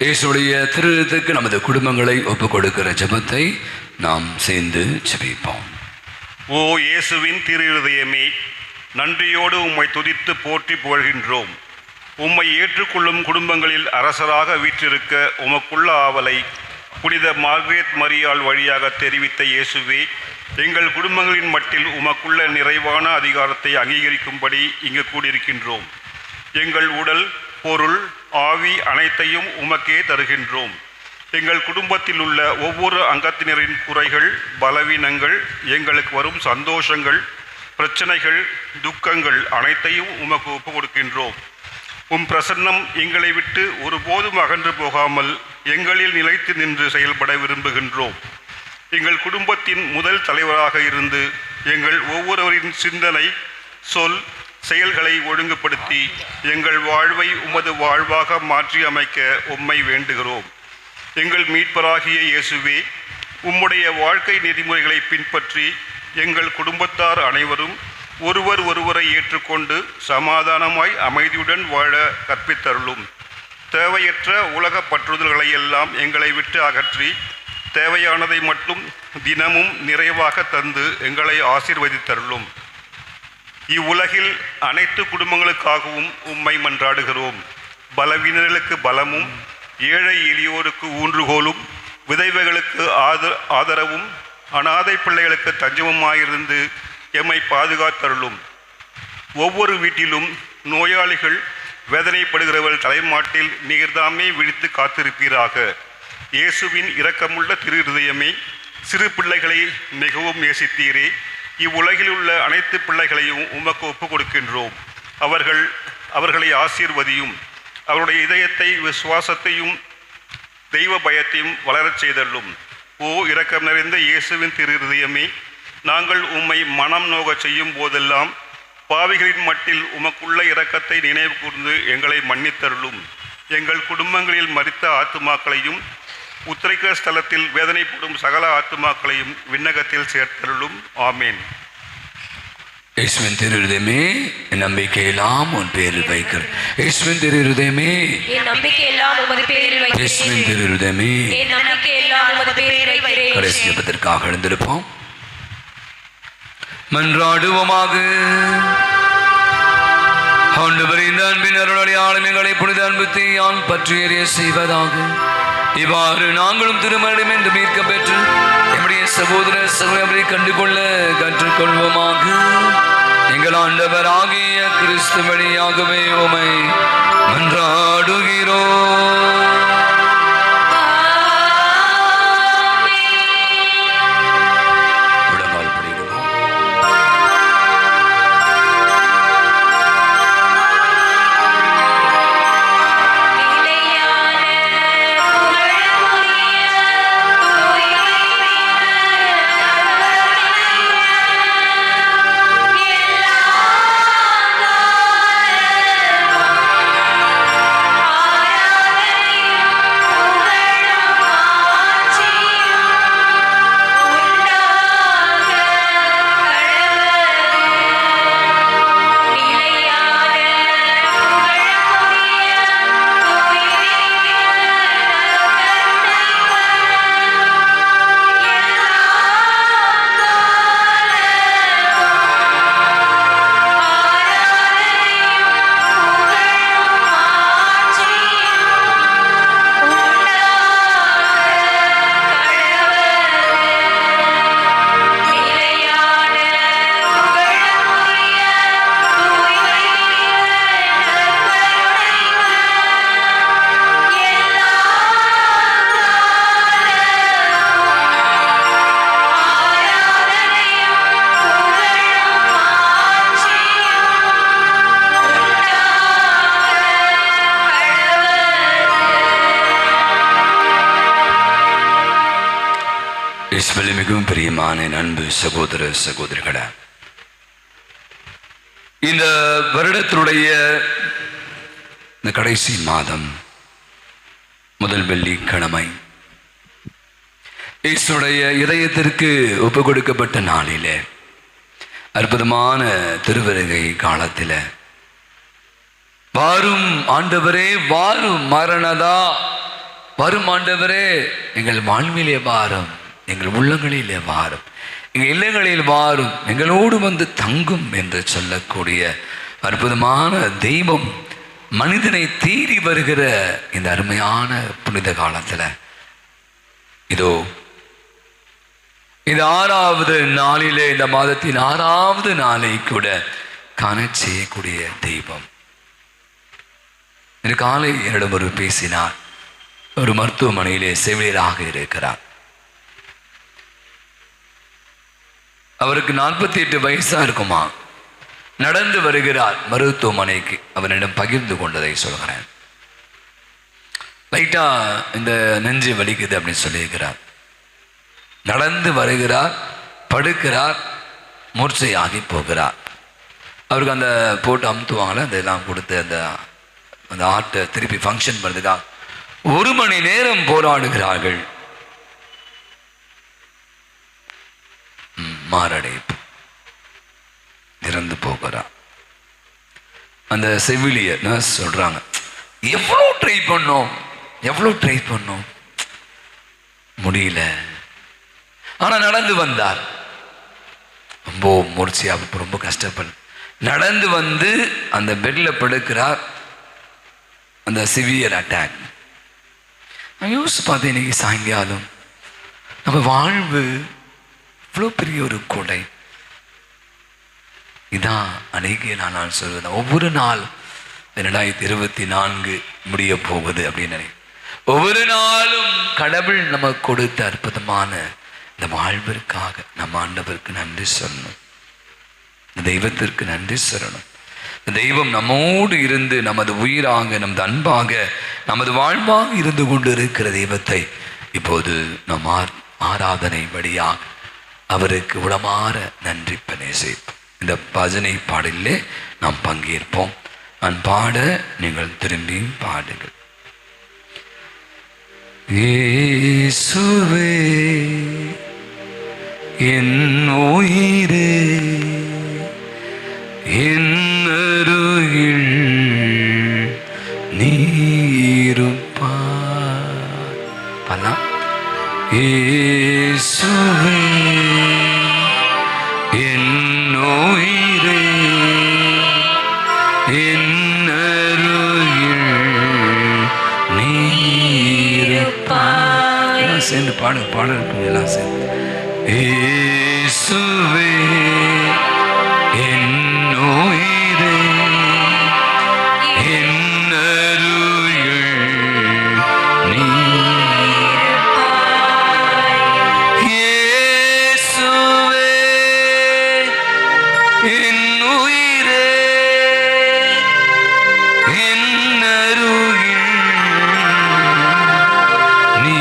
இயேசுடைய திருவுக்கு நமது குடும்பங்களை ஒப்புக் கொடுக்கிற ஜெபத்தை நாம் சேர்ந்து ஜெபிப்போம். ஓ இயேசுவின் திரு இருதயமே, நன்றியோடு உம்மை துதித்து போற்றி புகழ்கின்றோம். உம்மை ஏற்றுக்கொள்ளும் குடும்பங்களில் அரசராக வீற்றிருக்க உமக்குள்ள ஆவலை புனித மார்க்ரெட் மரியாள் வழியாக தெரிவித்த இயேசுவே, எங்கள் குடும்பங்களின் மட்டில் உமக்குள்ள நிறைவான அதிகாரத்தை அங்கீகரிக்கும்படி இங்கு கூடியிருக்கின்றோம். எங்கள் உடல், பொருள், ஆவி அனைத்தையும் உமக்கே தருகின்றோம். எங்கள் குடும்பத்தில் உள்ள ஒவ்வொரு அங்கத்தினரின் குறைகள், பலவீனங்கள், எங்களுக்கு வரும் சந்தோஷங்கள், பிரச்சனைகள், துக்கங்கள் அனைத்தையும் உமக்கு ஒப்புக் கொடுக்கின்றோம். உம் பிரசன்னம் எங்களை விட்டு ஒருபோதும் அகன்று போகாமல் எங்களில் நிலைத்து நின்று செயல்பட விரும்புகின்றோம். எங்கள் குடும்பத்தின் முதல் தலைவராக இருந்து எங்கள் ஒவ்வொருவரின் சிந்தனை, சொல், செயல்களை ஒழுங்குபடுத்தி எங்கள் வாழ்வை உமது வாழ்வாக மாற்றி அமைக்க உம்மை வேண்டுகிறோம். எங்கள் மீட்பராகிய இயேசுவே, உம்முடைய வாழ்க்கை நெறிமுறைகளை பின்பற்றி எங்கள் குடும்பத்தார் அனைவரும் ஒருவர் ஒருவரை ஏற்றுக்கொண்டு சமாதானமாய் அமைதியுடன் வாழ கற்பித்தருளும். தேவையற்ற உலக பற்றுதல்களை எல்லாம் எங்களை விட்டு அகற்றி தேவையானதை மட்டும் தினமும் நிறைவாக தந்து எங்களை ஆசீர்வதித்தருளும். இவ்வுலகில் அனைத்து குடும்பங்களுக்காகவும் உம்மை மன்றாடுகிறோம். பலவீனர்களுக்கு பலமும், ஏழை எளியோருக்கு ஊன்றுகோலும், விதைவைகளுக்கு ஆதரவும், அனாதை பிள்ளைகளுக்கு தஞ்சமுமாயிருந்து எம்மை பாதுகாத்தருளும். ஒவ்வொரு வீட்டிலும் நோயாளிகள், வேதனைப்படுகிறவர்கள் தலைமாட்டில் நீர்தாமே விழித்து காத்திருப்பீராக. இயேசுவின் இரக்கமுள்ள திரு இருதயமே, சிறு பிள்ளைகளை மிகவும் நேசித்தீரே. இவ்வுலகில் உள்ள அனைத்து பிள்ளைகளையும் உமக்கு ஒப்புக் கொடுக்கின்றோம். அவர்களை ஆசீர்வதியும். அவருடைய இதயத்தை, விசுவாசத்தையும் தெய்வ பயத்தையும் வளரச் செய்தள்ளும். ஓ இரக்கம் நிறைந்த இயேசுவின் திரு இருதயமே, நாங்கள் உம்மை மனம் நோக செய்யும் போதெல்லாம் பாவிகளின் மட்டில் உமக்குள்ள இரக்கத்தை நினைவு கூர்ந்து எங்களை மன்னித்தருளும். எங்கள் குடும்பங்களில் மரித்த ஆத்துமாக்களையும் உத்திரைக்க ஸ்தலத்தில் வேதனைப்படும் சகல ஆத்துமாக்களையும் விண்ணகத்தில் சேர்த்தருளும். ஆமேன். இயேசுவின் திரு இருதயமே, என் நம்பிக்கையெல்லாம் உன் பேரில் வைக்கிறேன். இயேசுவின் திரு இருதயமே, என் நம்பிக்கையெல்லாம் உமது பேரில் வைக்கிறேன். இயேசுவின் திரு இருதயமே, என் நம்பிக்கையெல்லாம் உமது பேரில் வைக்கிறேன். கடைசி ஜெபத்திற்காக எழுந்திருப்போம். மன்றாடுவோமாக. ஆண்டவரே, இந்த அன்பின் அருளடையாளம் எங்களை புனித அன்பு தீயால் பற்றி எறிய செய்வதாக. இவ்வாறு நாங்களும் திருமணம் என்று மீட்க பெற்று நம்முடைய சகோதர சகோதரரை கண்டுகொள்ள கற்றுக்கொள்வோமாக. எங்கள் ஆண்டவராகிய கிறிஸ்து வழியாகவே உம்மை மன்றாடுகிறோம். மிகவும் பிரியமான அன்பு சகோதர சகோதரிகளே, இந்த வருடத்தினுடைய இந்த கடைசி மாதம் முதல் வெள்ளிக்கிழமை இயேசுடைய இதயத்திற்கு ஒப்பு கொடுக்கப்பட்ட நாளிலே, அற்புதமான திருவருகை காலத்தில் வாரும் ஆண்டவரே, வாரும் மரணதா, வரும் ஆண்டவரே, எங்கள் வாழ்விலே வாரும், எங்கள் உள்ளங்களிலே வாரும், எங்கள் இல்லங்களில் வாரும், எங்களோடு வந்து தங்கும் என்று சொல்லக்கூடிய அற்புதமான தெய்வம் மனிதனை தேடி வருகிற இந்த அருமையான புனித காலத்தில் இதோ இந்த 6வது நாளிலே, இந்த மாதத்தின் 6வது நாளை கூட காண செய்யக்கூடிய தெய்வம். இன்று காலை என்னிடம் ஒரு பேசினார். ஒரு மருத்துவமனையிலே செவிலியராக இருக்கிறார். அவருக்கு 48 வயசா இருக்குமா. நடந்து வருகிறார் மருத்துவமனைக்கு. அவனிடம் பகிர்ந்து கொண்டதை சொல்கிறேன். லைட்டா இந்த நெஞ்சு வலிக்குது அப்படின்னு சொல்லியிருக்கிறார். நடந்து வருகிறார், படுக்கிறார், மூர்ச்சையாகி போகிறார். அவருக்கு அந்த போட்டு அமுத்துவாங்களே, அதெல்லாம் கொடுத்து அந்த ஆட்டை திருப்பி ஃபங்க்ஷன் பண்ணுறதுக்கா 1 மணி நேரம் போராடுகிறார்கள். மாரடைப்பு, இறந்து போகிறார். அந்த செவிலியர் நர்ஸ் சொல்றாங்க, எவ்வளோ ட்ரை பண்ணோம், முடியல. ஆனா நடந்து வந்தார். ரொம்ப மூர்ச்சையாக ரொம்ப கஷ்டப்படு நடந்து வந்து அந்த பெட்ல படுக்கிறார். அந்த சிவியர் அட்டாக். நான் யோசிச்சு பார்த்தேன், இன்னைக்கு சாயங்காலம் நம்ம வாழ்வு இவ்வளோ பெரிய ஒரு கொடை. இதான் அநேக நான் சொல்வேன், ஒவ்வொரு நாள் 2024 முடிய போகுது அப்படின்னு நினைக்கிறேன். ஒவ்வொரு நாளும் கடவுள் நமக்கு கொடுத்த அற்புதமான இந்த வாழ்விற்காக நம்ம ஆண்டவருக்கு நன்றி சொல்லணும், தெய்வத்திற்கு நன்றி சொல்லணும். தெய்வம் நம்மோடு இருந்து நமது உயிராக, நமது அன்பாக, நமது வாழ்வாக இருந்து கொண்டு இருக்கிற தெய்வத்தை இப்போது நம் ஆராதனை வழியாக அவருக்கு உளமாற நன்றி செய்வோம். இந்த பஜனை பாடலிலே நாம் பங்கேற்போம். நான் பாட நீங்கள் திரும்பி பாடுங்கள். இயேசுவே என் உயிரே, என் அருகில் நீ இருப்பாய். பலாம். இயேசுவே என் உயிரே, என் அருகில் நீ இருப்பாய். சேர்ந்து பாடல் எல்லாம் சேர்ந்து. இயேசுவே என் உயிரே, என் அருகில் நீ இருப்பாய். இயேசுவே என் உயிரே, என் அருகில் நீ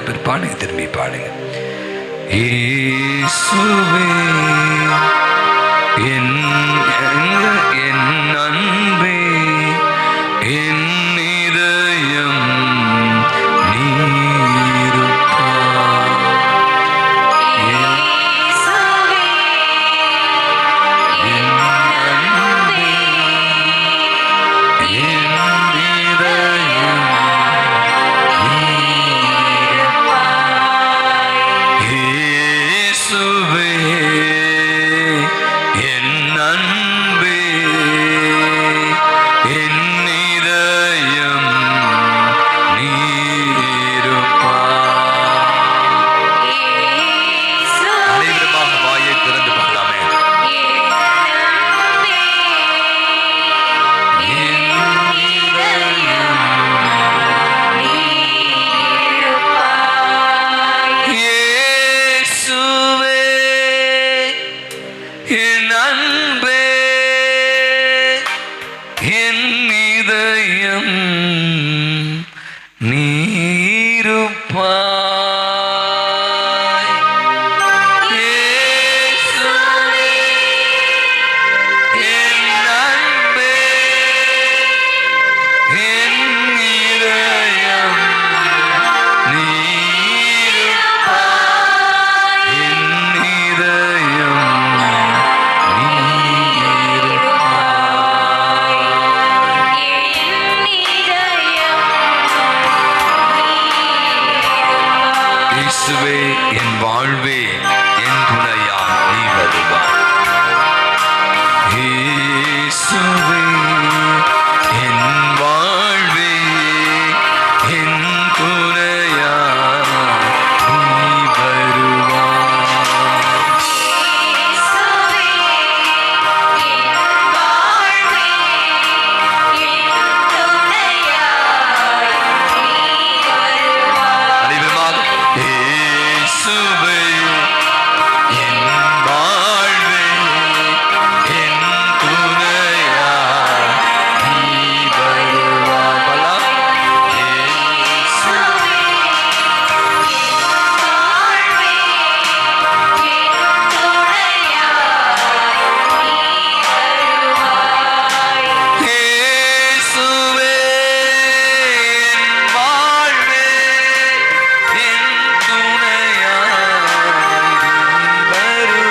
பிற்பாடு திரும்பி பாடுங்க. இயேசுவே என் அன்பே, என் இதயம் நீ இருப்பாய். என் அன்பே, என் இதயம் இயேசுவே என் அன்பே, இயேசுவே என் வாழ்வே என் துணையாய் நீ வருவாய். இயேசுவே என் வாழ்வே என் துணையாய் நீ வருவாய். அனைவருமாக இயேசுவே என் வாழ்வே என் துணையாய் நீ வருவாய். பலா இயேசுவே என் வாழ்வே என் துணையாய் நீ வருவாய்.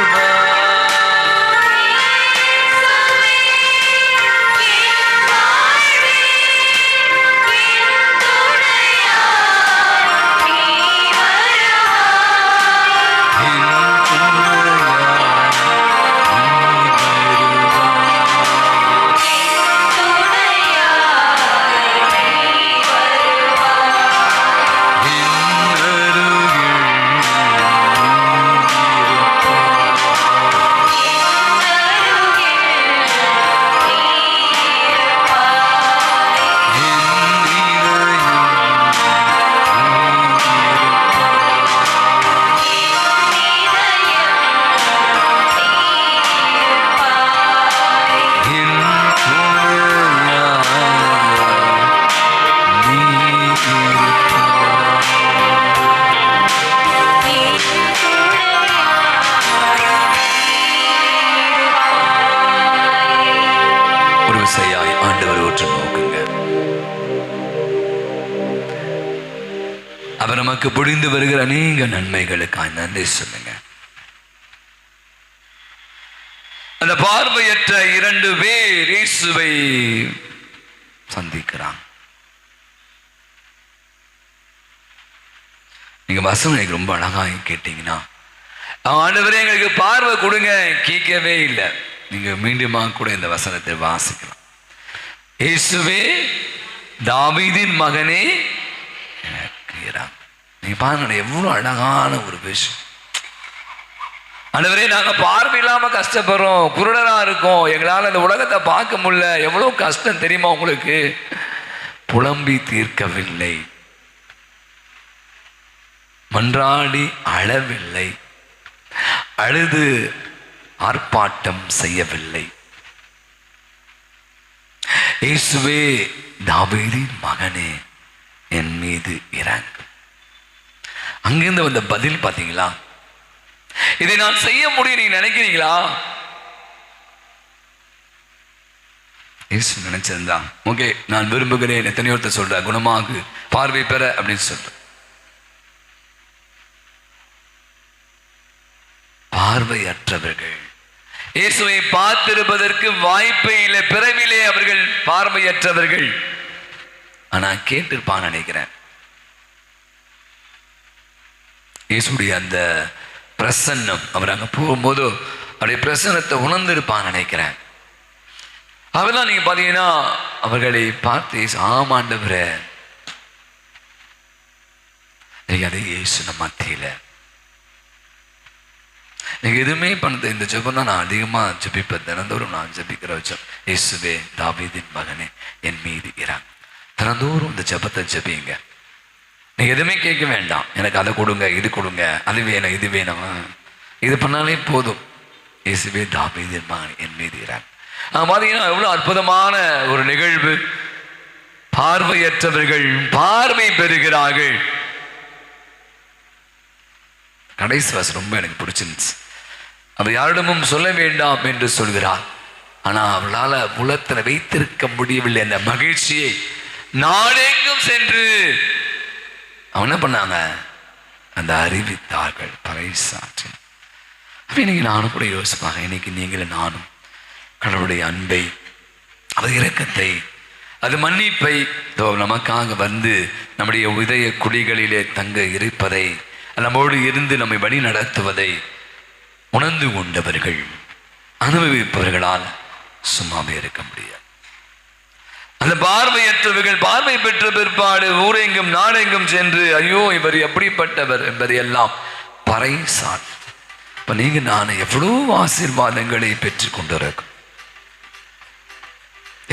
என் துணையாய் நீ ஒரு விசையாய் ஆண்டவர் ஊற்று நோக்குங்க. அவர் நமக்கு பொழிந்து வருகிற அநேக நன்மைகளுக்காய் நன்றி சொல்லுங்க. அந்த பார்வையற்ற 2 பேர் இயேசுவை சந்திக்கிறான். நீங்க வசனம் எனக்கு ரொம்ப அழகா கேட்டீங்கன்னா, ஆண்டவரே எங்களுக்கு பார்வை கொடுங்க, கேட்கவே இல்லை. நீங்க மீண்டுமா கூட இந்த வசனத்தை வாசிக்கலாம். இயேசுவே தாவீதின் மகனே எனக்கு இறங்கு. நீங்க பாருங்க எவ்வளவு அழகான ஒரு விஷயம். ஆண்டவரே நாங்க பார்வை இல்லாம கஷ்டப்படுறோம், குருடரா இருக்கோம், எங்களால் இந்த உலகத்தை பார்க்க முடியல, எவ்வளவு கஷ்டம் தெரியுமா உங்களுக்கு? புலம்பி தீர்க்கவில்லை, மன்றாடி அழவில்லை, அழுது ஆர்ப்பாட்டம் செய்யவில்லை. இயேசுவே தாவீதின் மகனே என் மீது இறங்கு. அங்கிருந்து வந்த பதில் பாத்தீங்களா? இதை நான் செய்ய முடியும் நீங்க நினைக்கிறீங்களா? இயேசு நினைச்சிருந்தா ஓகே நான் விரும்புகிறேன், எத்தனையோர்த்த சொல்ற குணமாகு, பார்வை பெற அப்படின்னு சொல்ற. பார்வையற்றவர்கள் இயேசுவை பார்த்திருப்பதற்கு வாய்ப்பே இல்லை, பிறவிலே அவர்கள் பார்வையற்றவர்கள். ஆனா கேட்டிருப்பான்னு நினைக்கிறேன். இயேசுடைய அந்த பிரசன்னம், அவர் அங்க போகும்போது அவருடைய பிரசன்னத்தை உணர்ந்திருப்பான்னு நினைக்கிறேன். அவர்தான் நீங்க பாத்தீங்கன்னா அவர்களை பார்த்து ஆமாண்டவரே அதே இயேசு நம்ம மத்தியில நீங்க எதுவுமே பண்ணது இந்த ஜெபம் தான் நான் அதிகமா ஜெபிப்பேன். தினந்தோறும் நான் ஜெபிக்கிற வச்சோம். இயேசுவே தாவீதின் மகனே என் மீது இறங்கு. தினந்தோறும் இந்த ஜெபத்தை ஜெபிங்க. நீங்க எதுவுமே கேட்க வேண்டாம், எனக்கு அதை கொடுங்க, இது கொடுங்க, அது வேணும், இது வேணும், இது பண்ணாலே போதும். இயேசுவே தாவீதின் மகனே என் மீது இறங்கு. பாத்தீங்கன்னா எவ்வளவு அற்புதமான ஒரு நிகழ்வு. பார்வையற்றவர்கள் பார்வை பெறுகிறார்கள். கடைசி வாசம் ரொம்ப எனக்கு பிடிச்சிருந்துச்சு. அவர் யாரிடமும் சொல்ல வேண்டாம் என்று சொல்கிறார். ஆனா அவளால உலகத்தில் வைத்திருக்க முடியவில்லை அந்த மகிழ்ச்சியை. நாடெங்கும் சென்று அவன் என்ன பண்ணாங்க, அந்த அறிவித்தார்கள், பறைசாற்றி. இன்னைக்கு நானும் கூட யோசிப்பாங்க, இன்னைக்கு நீங்களும் நானும் கடவுளுடைய அன்பை, அது இரக்கத்தை, அது மன்னிப்பை நமக்காக வந்து நம்முடைய இதய குழிகளிலே தங்க இருப்பதை, நம்மோடு இருந்து நம்மை வழி நடத்துவதை உணர்ந்து கொண்டவர்கள், அனுபவிப்பவர்களால் சும்மாவே இருக்க முடியாது. அந்த பார்வையற்றவர்கள் பார்வை பெற்ற பிற்பாடு ஊரெங்கும் நாடெங்கும் சென்று ஐயோ இவர் எப்படிப்பட்டவர் என்பதை எல்லாம் பறைசார். இப்ப நீங்க நான் எவ்வளோ ஆசீர்வாதங்களை பெற்றுக் கொண்டிருக்கும்,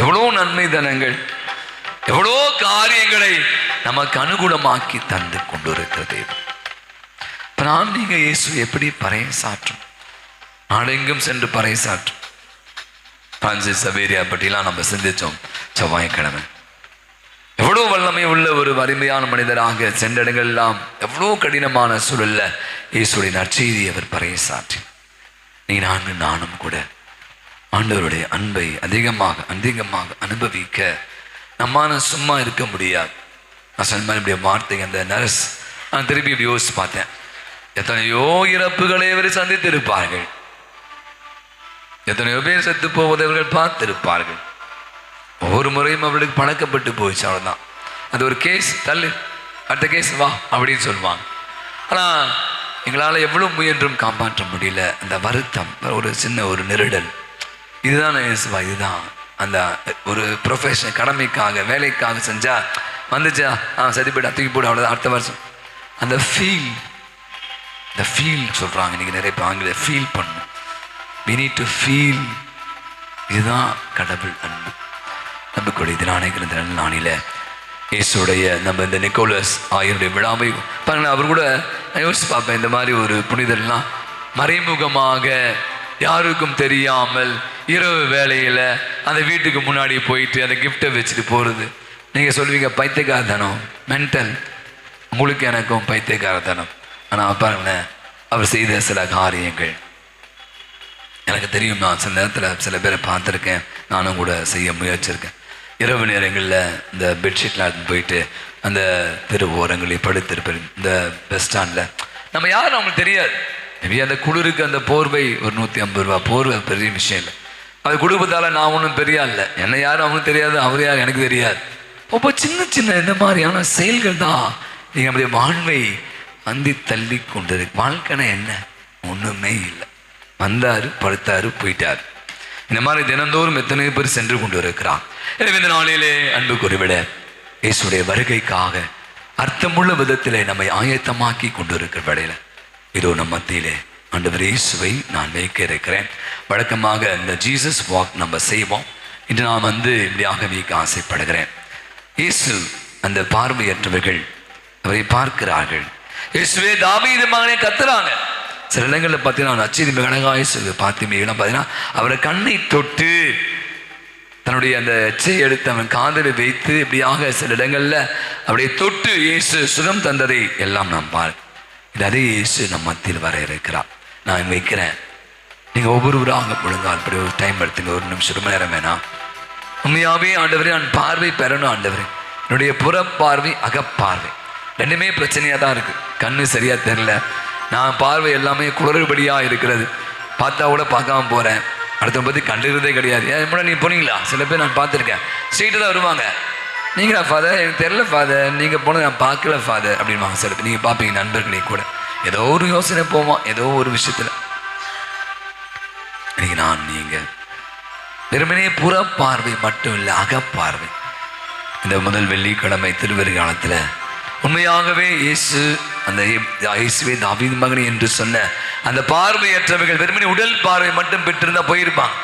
எவ்வளோ நன்மை தனங்கள், எவ்வளோ காரியங்களை நமக்கு அனுகூலமாக்கி தந்து கொண்டிருக்கிறது. இப்ப நான் நீங்க இயேசு எப்படி பறைசாற்றும், நாடெங்கும் சென்று பறைசாற்றும். பிரான்சிஸ் சவேரியா பற்றிலாம் நம்ம சிந்திச்சோம் செவ்வாய்க்கிழமை. எவ்வளோ வல்லமை உள்ள ஒரு வலிமையான மனிதராக சென்ற இடங்கள் எல்லாம் எவ்வளோ கடினமான சூழல்ல இயேசுடைய நற்செய்தி அவர் பறைசாற்றி. நீ நானும் கூட ஆண்டவருடைய அன்பை அதிகமாக அனுபவிக்க நம்மால சும்மா இருக்க முடியாது. நான் சொன்ன மாதிரி இப்படிய வார்த்தை அந்த நர்ஸ், நான் திருப்பி இப்படி யோசிச்சு பார்த்தேன், எத்தனையோ இறப்புகளை இவர் சந்தித்திருப்பார்கள், எத்தனையோ பேர் செத்து போவதை அவர்கள் பார்த்திருப்பார்கள். ஒவ்வொரு முறையும் அவர்களுக்கு பழக்கப்பட்டு போயிடுச்சு, அவ்வளோதான். அது ஒரு கேஸ், தள்ளு அடுத்த கேஸ் வா அப்படின்னு சொல்லுவாங்க. ஆனால் எங்களால் எவ்வளோ முயன்றும் காப்பாற்ற முடியல. அந்த வருத்தம், ஒரு சின்ன ஒரு நெருடல், இதுதான் இதுதான் அந்த ஒரு ப்ரொஃபஷன், கடமைக்காக வேலைக்காக செஞ்சா வந்துச்சா சரி போய்ட்டு தூக்கி போடு அவ்வளோதான், அடுத்த வருஷம். அந்த ஃபீல் சொல்கிறாங்க இன்னைக்கு நிறைய பேர் ஆங்கில, ஃபீல் பண்ணும். we need to feel. இதுதான் கடவுள் அன்பு. நம்பக்கூடிய தினானைகிற நாளில் இயேசுடைய நம்ம இந்த நிக்கோலஸ் ஆயருடைய விழாவை பாருங்கள். அவர் கூட நான் யோசிச்சு பார்ப்பேன், இந்த மாதிரி ஒரு புனிதர்லாம் மறைமுகமாக யாருக்கும் தெரியாமல் இரவு வேலையில் அந்த வீட்டுக்கு முன்னாடி போயிட்டு அந்த கிஃப்டை வச்சுட்டு போகிறது. நீங்கள் சொல்லுவீங்க பைத்தியக்காரத்தனம், மென்டல், உங்களுக்கு எனக்கும் பைத்தியக்காரத்தனம். ஆனால் பாருங்களேன், அவர் செய்த சில காரியங்கள் எனக்கு தெரியும். நான் சில நேரத்தில் சில பேரை பார்த்துருக்கேன், நானும் கூட செய்ய முயற்சிருக்கேன். இரவு நேரங்களில் இந்த பெட்ஷீட்லாம் எடுத்து போயிட்டு அந்த தெரு ஓரங்களில் படுத்திருப்பேன். இந்த பஸ் ஸ்டாண்டில் நம்ம யாரும் அவங்களுக்கு தெரியாது. மேபி அந்த குளிருக்கு அந்த போர்வை ஒரு 150 ரூபா போர்வை பெரிய விஷயம் இல்லை. அது குடும்பத்தால் நான் ஒன்றும் பெரிய இல்லை, என்னை யாரும் அவங்களுக்கு தெரியாது, அவர் யாரும் எனக்கு தெரியாது. அப்போ சின்ன இந்த மாதிரியான செயல்கள் தான் நீங்கள் நம்முடைய வாழ்வை அந்தி தள்ளி கொண்டிருக்கு. வாழ்க்கைனா என்ன, ஒன்றுமே இல்லை. வந்தார், படுத்தாரு, போயிட்டார். இந்த மாதிரி தினந்தோறும் எத்தனை பேர் சென்று கொண்டு இருக்கிறான். எனவே இந்த நாளிலே அன்பு குறிவிட இயேசுடைய வருகைக்காக அர்த்தமுள்ள விதத்திலே நம்மை ஆயத்தமாக்கி கொண்டு இருக்கிற வேளையில இதோ நம் மத்தியிலே ஆண்டவர் இயேசுவை நான் வைக்க இருக்கிறேன். வழக்கமாக இந்த ஜீசஸ் வாக் நம்ம செய்வோம். இன்று நான் இப்படியாக வைக்க ஆசைப்படுகிறேன். இயேசு அந்த பார்வையற்றவர்கள் அவரை பார்க்கிறார்கள். இயேசுவே தாவீது மகனே கத்துறாங்க. சில இடங்களில் பார்த்தீங்கன்னா நச்செய்தி மிகழகாய சொல்லு பார்த்தீங்கன்னா பார்த்தீங்கன்னா அவரை கண்ணை தொட்டு தன்னுடைய அந்த எச்சையை எடுத்து அவன் காதலை வைத்து இப்படியாக சில இடங்களில் அப்படியே தொட்டு இயேசு சுகம் தந்ததை எல்லாம் நாம் இது அதே இயேசு நம் மத்தியில் வர இருக்கிறார். நான் வைக்கிறேன், நீங்கள் ஒவ்வொருவராக ஒழுங்கால் அப்படி ஒரு டைம் எடுத்துங்க, ஒரு நிமிஷம் ரொம்ப நேரம் வேணாம். உண்மையாகவே ஆண்டவரே நான் பார்வை பெறணும் ஆண்டவரே. என்னுடைய புறப்பார்வை அகப்பார்வை ரெண்டுமே பிரச்சனையாக தான் இருக்குது. கண்ணு சரியாக தெரில, நான் பார்வை எல்லாமே குளறுபடியாக இருக்கிறது. பார்த்தா கூட பார்க்காம போகிறேன், அடுத்த பற்றி கண்டுக்கிறதே கிடையாது. ஏன் முன்னாடி நீங்கள் போனீங்களா? சில பேர் நான் பார்த்துருக்கேன், ஸ்ட்ரெயிட்டாக தான் வருவாங்க. நீங்களா ஃபாதர்? எனக்கு தெரில ஃபாதர், நீங்கள் போனது நான் பார்க்கல ஃபாதர் அப்படின்வாங்க. சில பேர் நீங்கள் பார்ப்பீங்க, நண்பர்களே கூட ஏதோ ஒரு யோசனை போவோம், ஏதோ ஒரு விஷயத்தில். இன்னைக்கு நீங்கள் வெறுமனே புறப்பார்வை மட்டும் இல்லை, அகப்பார்வை. இந்த முதல் வெள்ளிக்கிழமை திருவருகாலத்தில் உண்மையாகவே இயேசு அந்த இயேசுவே தாவீது மகனே என்று சொன்ன அந்த பார்வையற்றவர்கள் வெறுமனே உடல் பார்வை மட்டும் பெற்றிருந்தா போயிருப்பாங்க.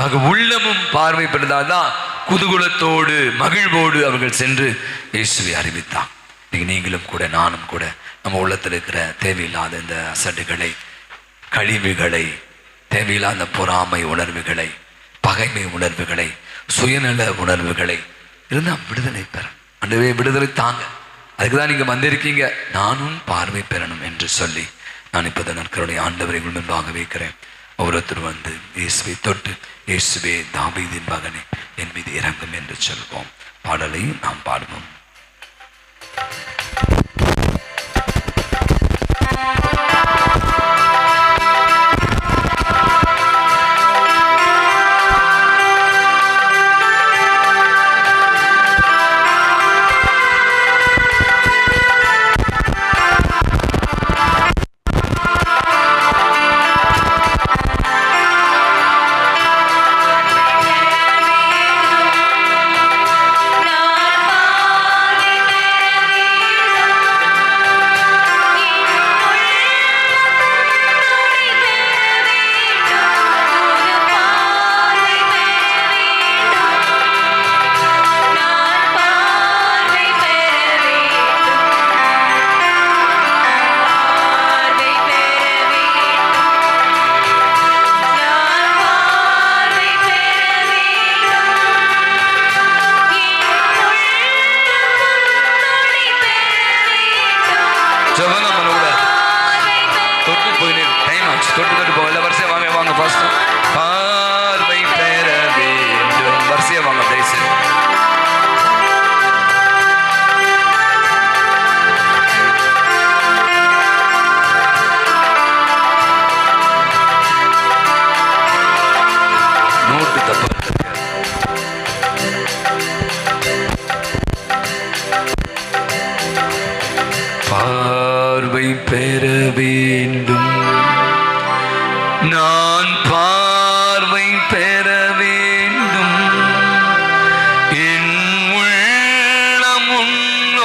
ஆக உள்ளமும் பார்வை பெற்றதால்தான் குதூகலத்தோடு மகிழ்வோடு அவர்கள் சென்று இயேசுவை அறிவித்தார். இன்னைக்கு நீங்களும் கூட நானும் கூட நம்ம உள்ளத்தில் இருக்கிற தேவையில்லாத இந்த அசடுகளை, கழிவுகளை, தேவையில்லாத பொறாமை உணர்வுகளை, பகைமை உணர்வுகளை, சுயநல உணர்வுகளை இருந்தால் விடுதலை பெற அண்டவே விடுதலை தாங்க. அதுக்கு தான் நீங்கள் வந்திருக்கீங்க, நானும் பார்வை பெறணும் என்று சொல்லி நான் இப்போ தான் நற்கருடைய ஆண்டவரை முன்பாக வைக்கிறேன். ஒவ்வொருத்தரும் இயேசுவை தொட்டு இயேசுவே தாவீதின் மகனே என் மீது இறங்கும் என்று சொல்வோம். பாடலை நாம் பாடுவோம். தொட்டு தொட்டு போங்க. எல்லா வரிசையா வாங்க வாங்க ஃபர்ஸ்ட். பார்வை பெற வேண்டும். வரிசையா வாங்க தயவுசெய்து. நோட்டு தப்பா பார்வை பெற வேண்டும். நான் பார்வை பெற வேண்டும். என் உள்ளம்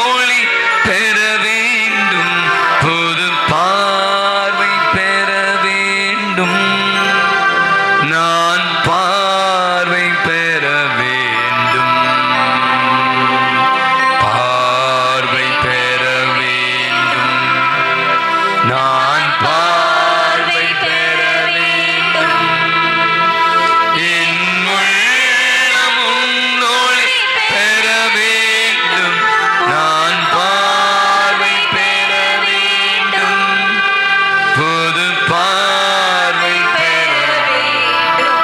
ஒளி பெற வேண்டும். புது பார்வை பெற வேண்டும். நான் பார்வை பெற வேண்டும். பார்வை பெற வேண்டும். நான் பார்வை பெற வேண்டும். என் உள்ளம் ஒளி பெற வேண்டும். நான் பார்வை பெற வேண்டும். புது பார்வை பெற வேண்டும்.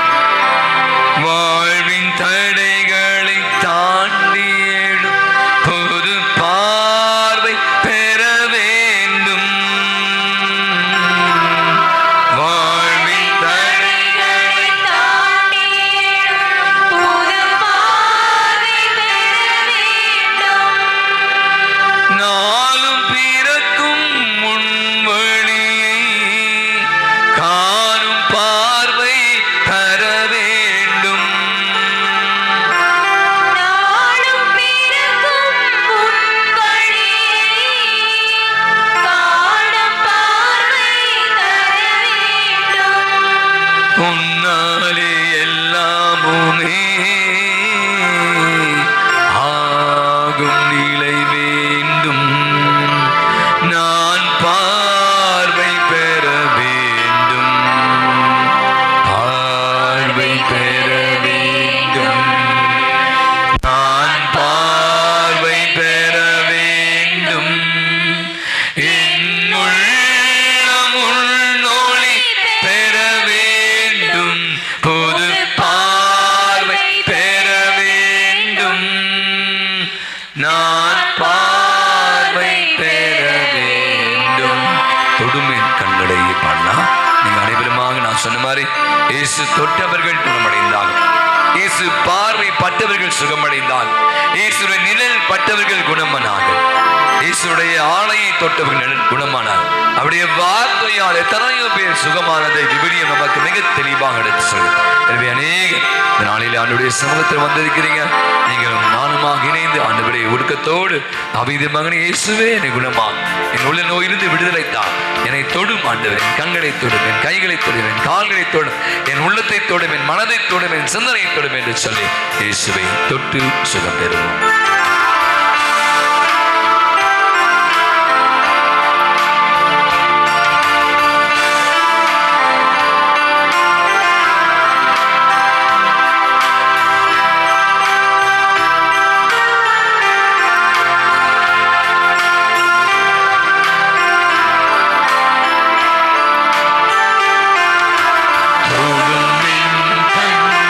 வாழ்வின் தடைகளை தாண்டி எழும் புது பார்வை பெற வேண்டும். வாழ்வின் தடைகளை தாண்டி புது பார்வை பெற வேண்டும். நாளும் பிறக்கும் முன் வழியை காணும் பார்வை தர வேண்டும். நாளும் பிறக்கும் உன் வழியை காணும் பார்வை தர வேண்டும். உன்னாலே எல்லாமுமே ஆகும் நிலை வேண்டும். நான் பார்வை பெற வேண்டும். பார்வை பெற வேண்டும். நான் பார்வை பெற வேண்டும். என் உள்ளம் ஒளி பெற வேண்டும். புது பார்வை பெற வேண்டும். நான் பார்வை பெற வேண்டும். தொடுமேன் கண்களை பாடலாம். நீங்க அனைவருமாக நான் சொன்ன மாதிரி இயேசு தொட்டவர்கள் குணமடைந்தால், இயேசு பார்வை பட்டவர்கள் சுகமடைந்தால், இயேசுடைய நிழல் பட்டவர்கள் குணமானார்கள், இயேசுடைய ஆலையை தொட்டவர்கள் குணமானார். அவருடைய வார்த்தையால் எத்தனையோ பேர் சுகமானதை விவிலியம் நமக்கு மிக தெளிவாக எடுத்து சொல்லும். எனவே அநேகர் இந்த நாளில் ஆண்டவருடைய சமூகத்தில் வந்திருக்கிறீங்க. நீங்களும் நானுமாக இணைந்து ஆண்டவருடைய ஒடுக்கத்தோடு அபித மகனே இயேசுவே என்னை குணமா, என் உள்ள நோயிலிருந்து விடுதலை தான், என்னை தொடும் ஆண்டவர், என் கண்களை தொடும், என் கைகளை தொடும், என் கால்களை தொடும், என் உள்ளத்தை தொடும், என் மனதை தொடும், என் சிந்தனையை தொடும் என்று சொல்லி இயேசுவை தொட்டு சுகம் பெறுவோம். தொடும் என் கண்களை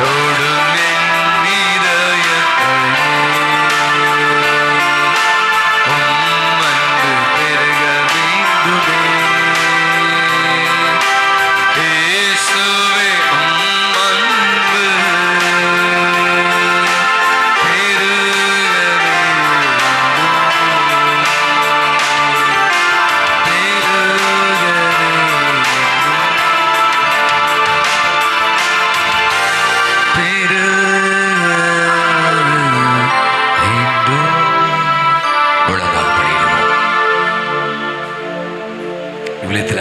தொடும் என் இதயத்தை உம் அன்பு பெருக வேண்டுமே. இயேசுவே உம் அன்பு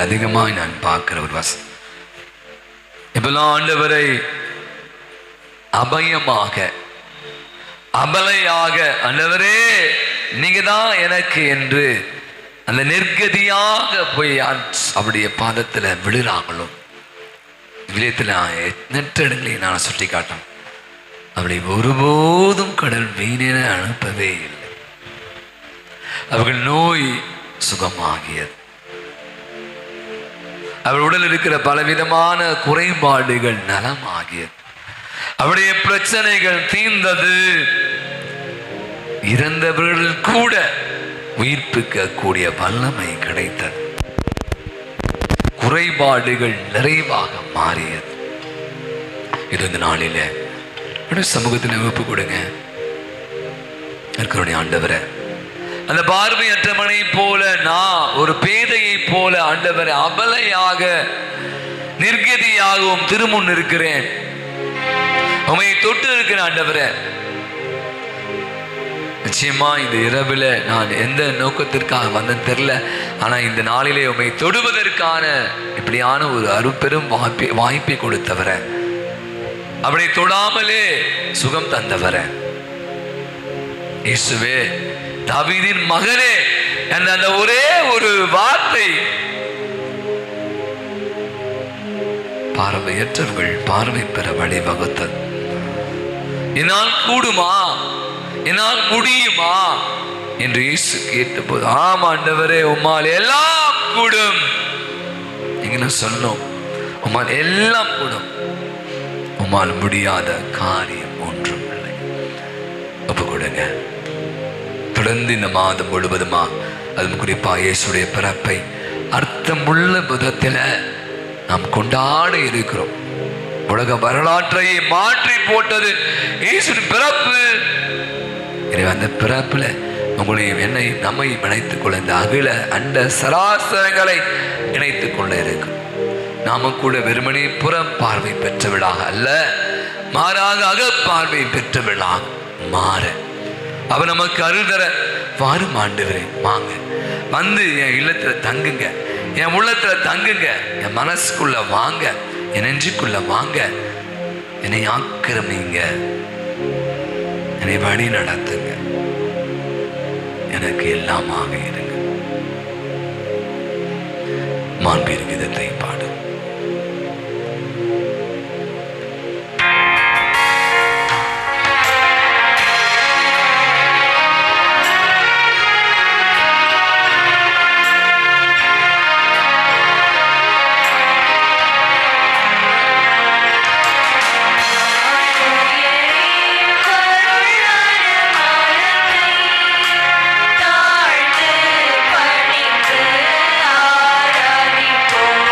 அதிகமாய் நான் பார்க்கிற ஒரு வசனம். இப்பெல்லாம் ஆண்டவரை அபயமாக அபலையாக, ஆண்டவரே நீங்க தான் எனக்கு என்று அந்த நெற்கதியாக போய் அவருடைய பாதத்தில் விழுறாங்களோ, விளையத்தில் நெற்றடங்களை நான் சுட்டி காட்டேன். அப்படி ஒருபோதும் கடல் வீணென அனுப்பவே இல்லை. அவர்கள் நோய் சுகமாகியது. அவர் உடல் இருக்கிற பலவிதமான குறைபாடுகள் நலமாகியது. அவருடைய பிரச்சனைகள் தீர்ந்தது. இறந்தவர்கள் கூட உயிர்ப்பிக்க கூடிய வல்லமை கிடைத்தது. குறைபாடுகள் நிறைவாக மாறியது. இது இந்த நாளில சமூகத்தில் ஒப்பு கொடுங்க. இருக்கிற ஆண்டவரை, அந்த பார்வையற்றவனை போல நான் ஒரு பேதையை போல ஆண்டவரை அபலையாக நிர்கதியாகவும் திருமுன் இருக்கிறேன். உம்மை தொட்டு இருக்கிற ஆண்டவரை, நிச்சயமா இந்த இரவில் நான் எந்த நோக்கத்திற்காக வந்தேன்னு தெரியல, ஆனா இந்த நாளிலே உம்மை தொடுவதற்கான இப்படியான ஒரு அருப்பெரும் வாய்ப்பை கொடுத்தவர, அப்படி தொடாமலே சுகம் தந்தவர இயேசுவே, தாவீதின் மகனே என்ற அந்த ஒரே ஒரு வார்த்தை பார்வையற்றவர்கள் பார்வை பெற வழிவகுத்தது. என்னால் கூடுமா, என்னால் முடியுமா என்று இயேசு கேட்டபோது, ஆம் ஆண்டவரே உம்மால் எல்லாம் கூடும். நீங்க சொன்னோம், உம்மால் எல்லாம் கூடும், உம்மால் முடியாத காரியம் ஒன்றும் இல்லை. ஒப்பு கொடுங்க. தொடர்ந்து இந்த மாதம் முழுவதுமா, அது குறிப்பா இயேசுடைய பிறப்பை அர்த்தமுள்ள விதத்தில் நாம் கொண்டாட இருக்கிறோம். உலக வரலாற்றையே மாற்றி போட்டது இயேசுவின் பிறப்பு. எனவே அந்த பிறப்புல உங்களையும் என்னையும் நம்மையும் இணைத்துக் கொள்ள, இந்த அகில அண்ட சராசரங்களை இணைத்துக் கொள்ள இருக்கும். நாம கூட வெறுமனே புறம் பார்வை பெற்றவளாக அல்ல, மாறாக அகப்பார்வை பெற்றவளாக மாற அவர் நமக்கு அருள் தர வாரும் ஆண்டவரே, வாங்க வந்து என் இல்லத்துல தங்குங்க, என் உள்ளத்துல தங்குங்க, என் மனசுக்குள்ள வாங்க, என் நெஞ்சுக்குள்ள வாங்க, என்னை ஆக்கிரமிங்க, என்னை வழி நடத்துங்க, எனக்கு எல்லாமாக இருங்க. மாண்பீர் விதத்தை பாடு. தாழ்ந்து பணிந்து ஆராதிப்போம்.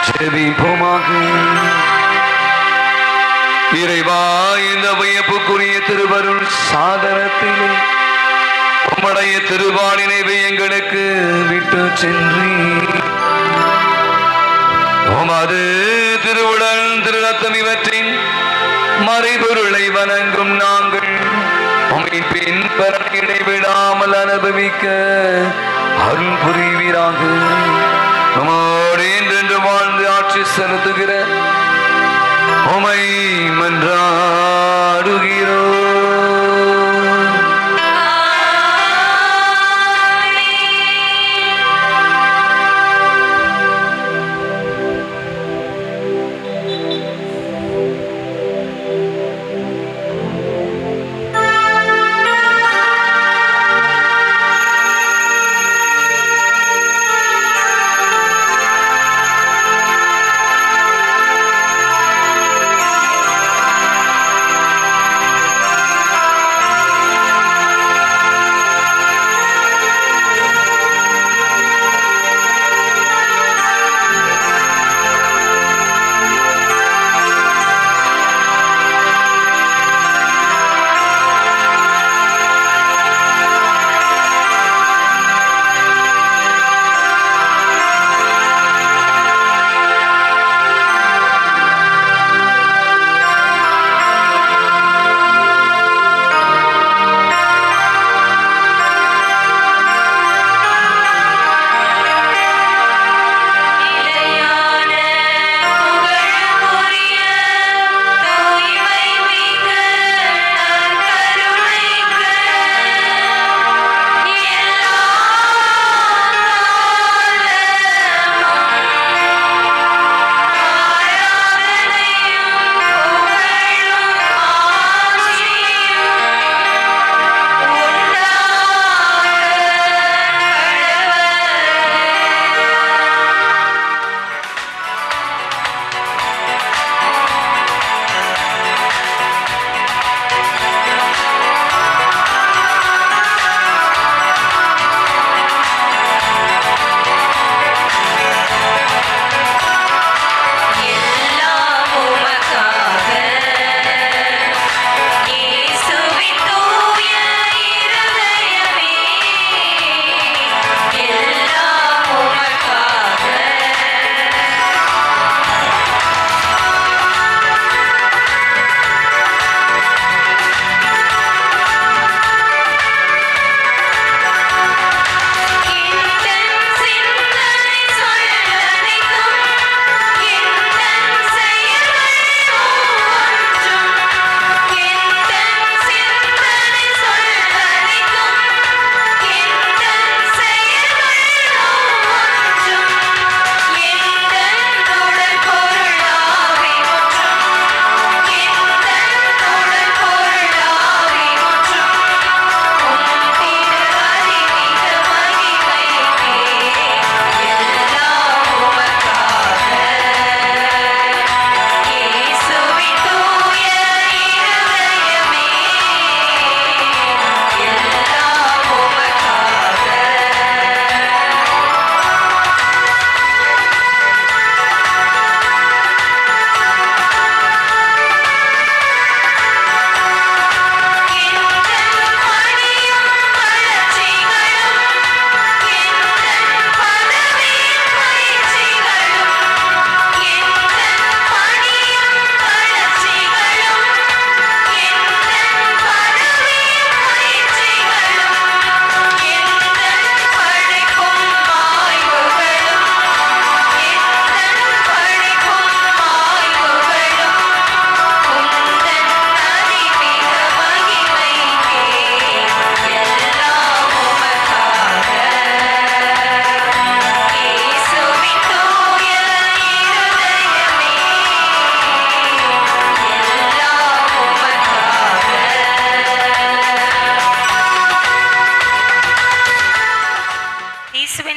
ஜெபிப்போமாக. இறைவா, இந்த வியப்புக்குரிய திருவருள் சாதனத்திலே உம்முடைய திருவாளினை எங்களுக்கு விட்டு சென்றி உமது திருவுடல் திருரத்தம் இவற்றின் மறைபொருளை வணங்கும் நாங்கள் உம்மை பின்பற்றினை விடாமல் அனுபவிக்க அருள் புரிவீராக. நம்மோடு என்றென்று வாழ்ந்து ஆட்சி செலுத்துகிற உம்மை மன்றாடுகிறோம்.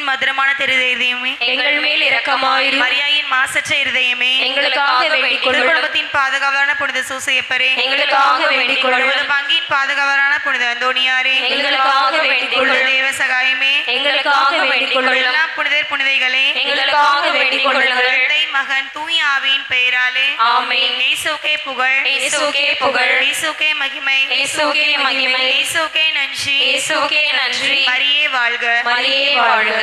மதுரமான திருதயமே எங்கள் மேல் இரக்கமாயிரும். மரியாயின் மாசற்ற இருதயமே எங்களுக்காக வேண்டிக் கொள்ளும். குடும்பத்தின் பாதுகாவலான புனித சூசையப்பரே எங்களுக்காக வேண்டிக் கொள்ளும். பங்கின் பாதுகாவலான புனித அந்தோணியாரே எங்களுக்காக வேண்டிக் கொள்ளும். தேவ சகாயமே எங்களுக்காக வேண்டிக் கொள்ளும். எல்லா புனிதர் புனிதைகளே எங்களுக்காக வேண்டிக் கொள்ளுங்கள். தந்தை மகன் தூய ஆவியின் பெயராலே ஆமென். இயேசுக்கே புகழ், இயேசுக்கே புகழ். இயேசுக்கே மகிமை, இயேசுக்கே மகிமை. இயேசுக்கே நன்றி, இயேசுக்கே நன்றி. மரியே வாழ்க, மரியே வாழ்க.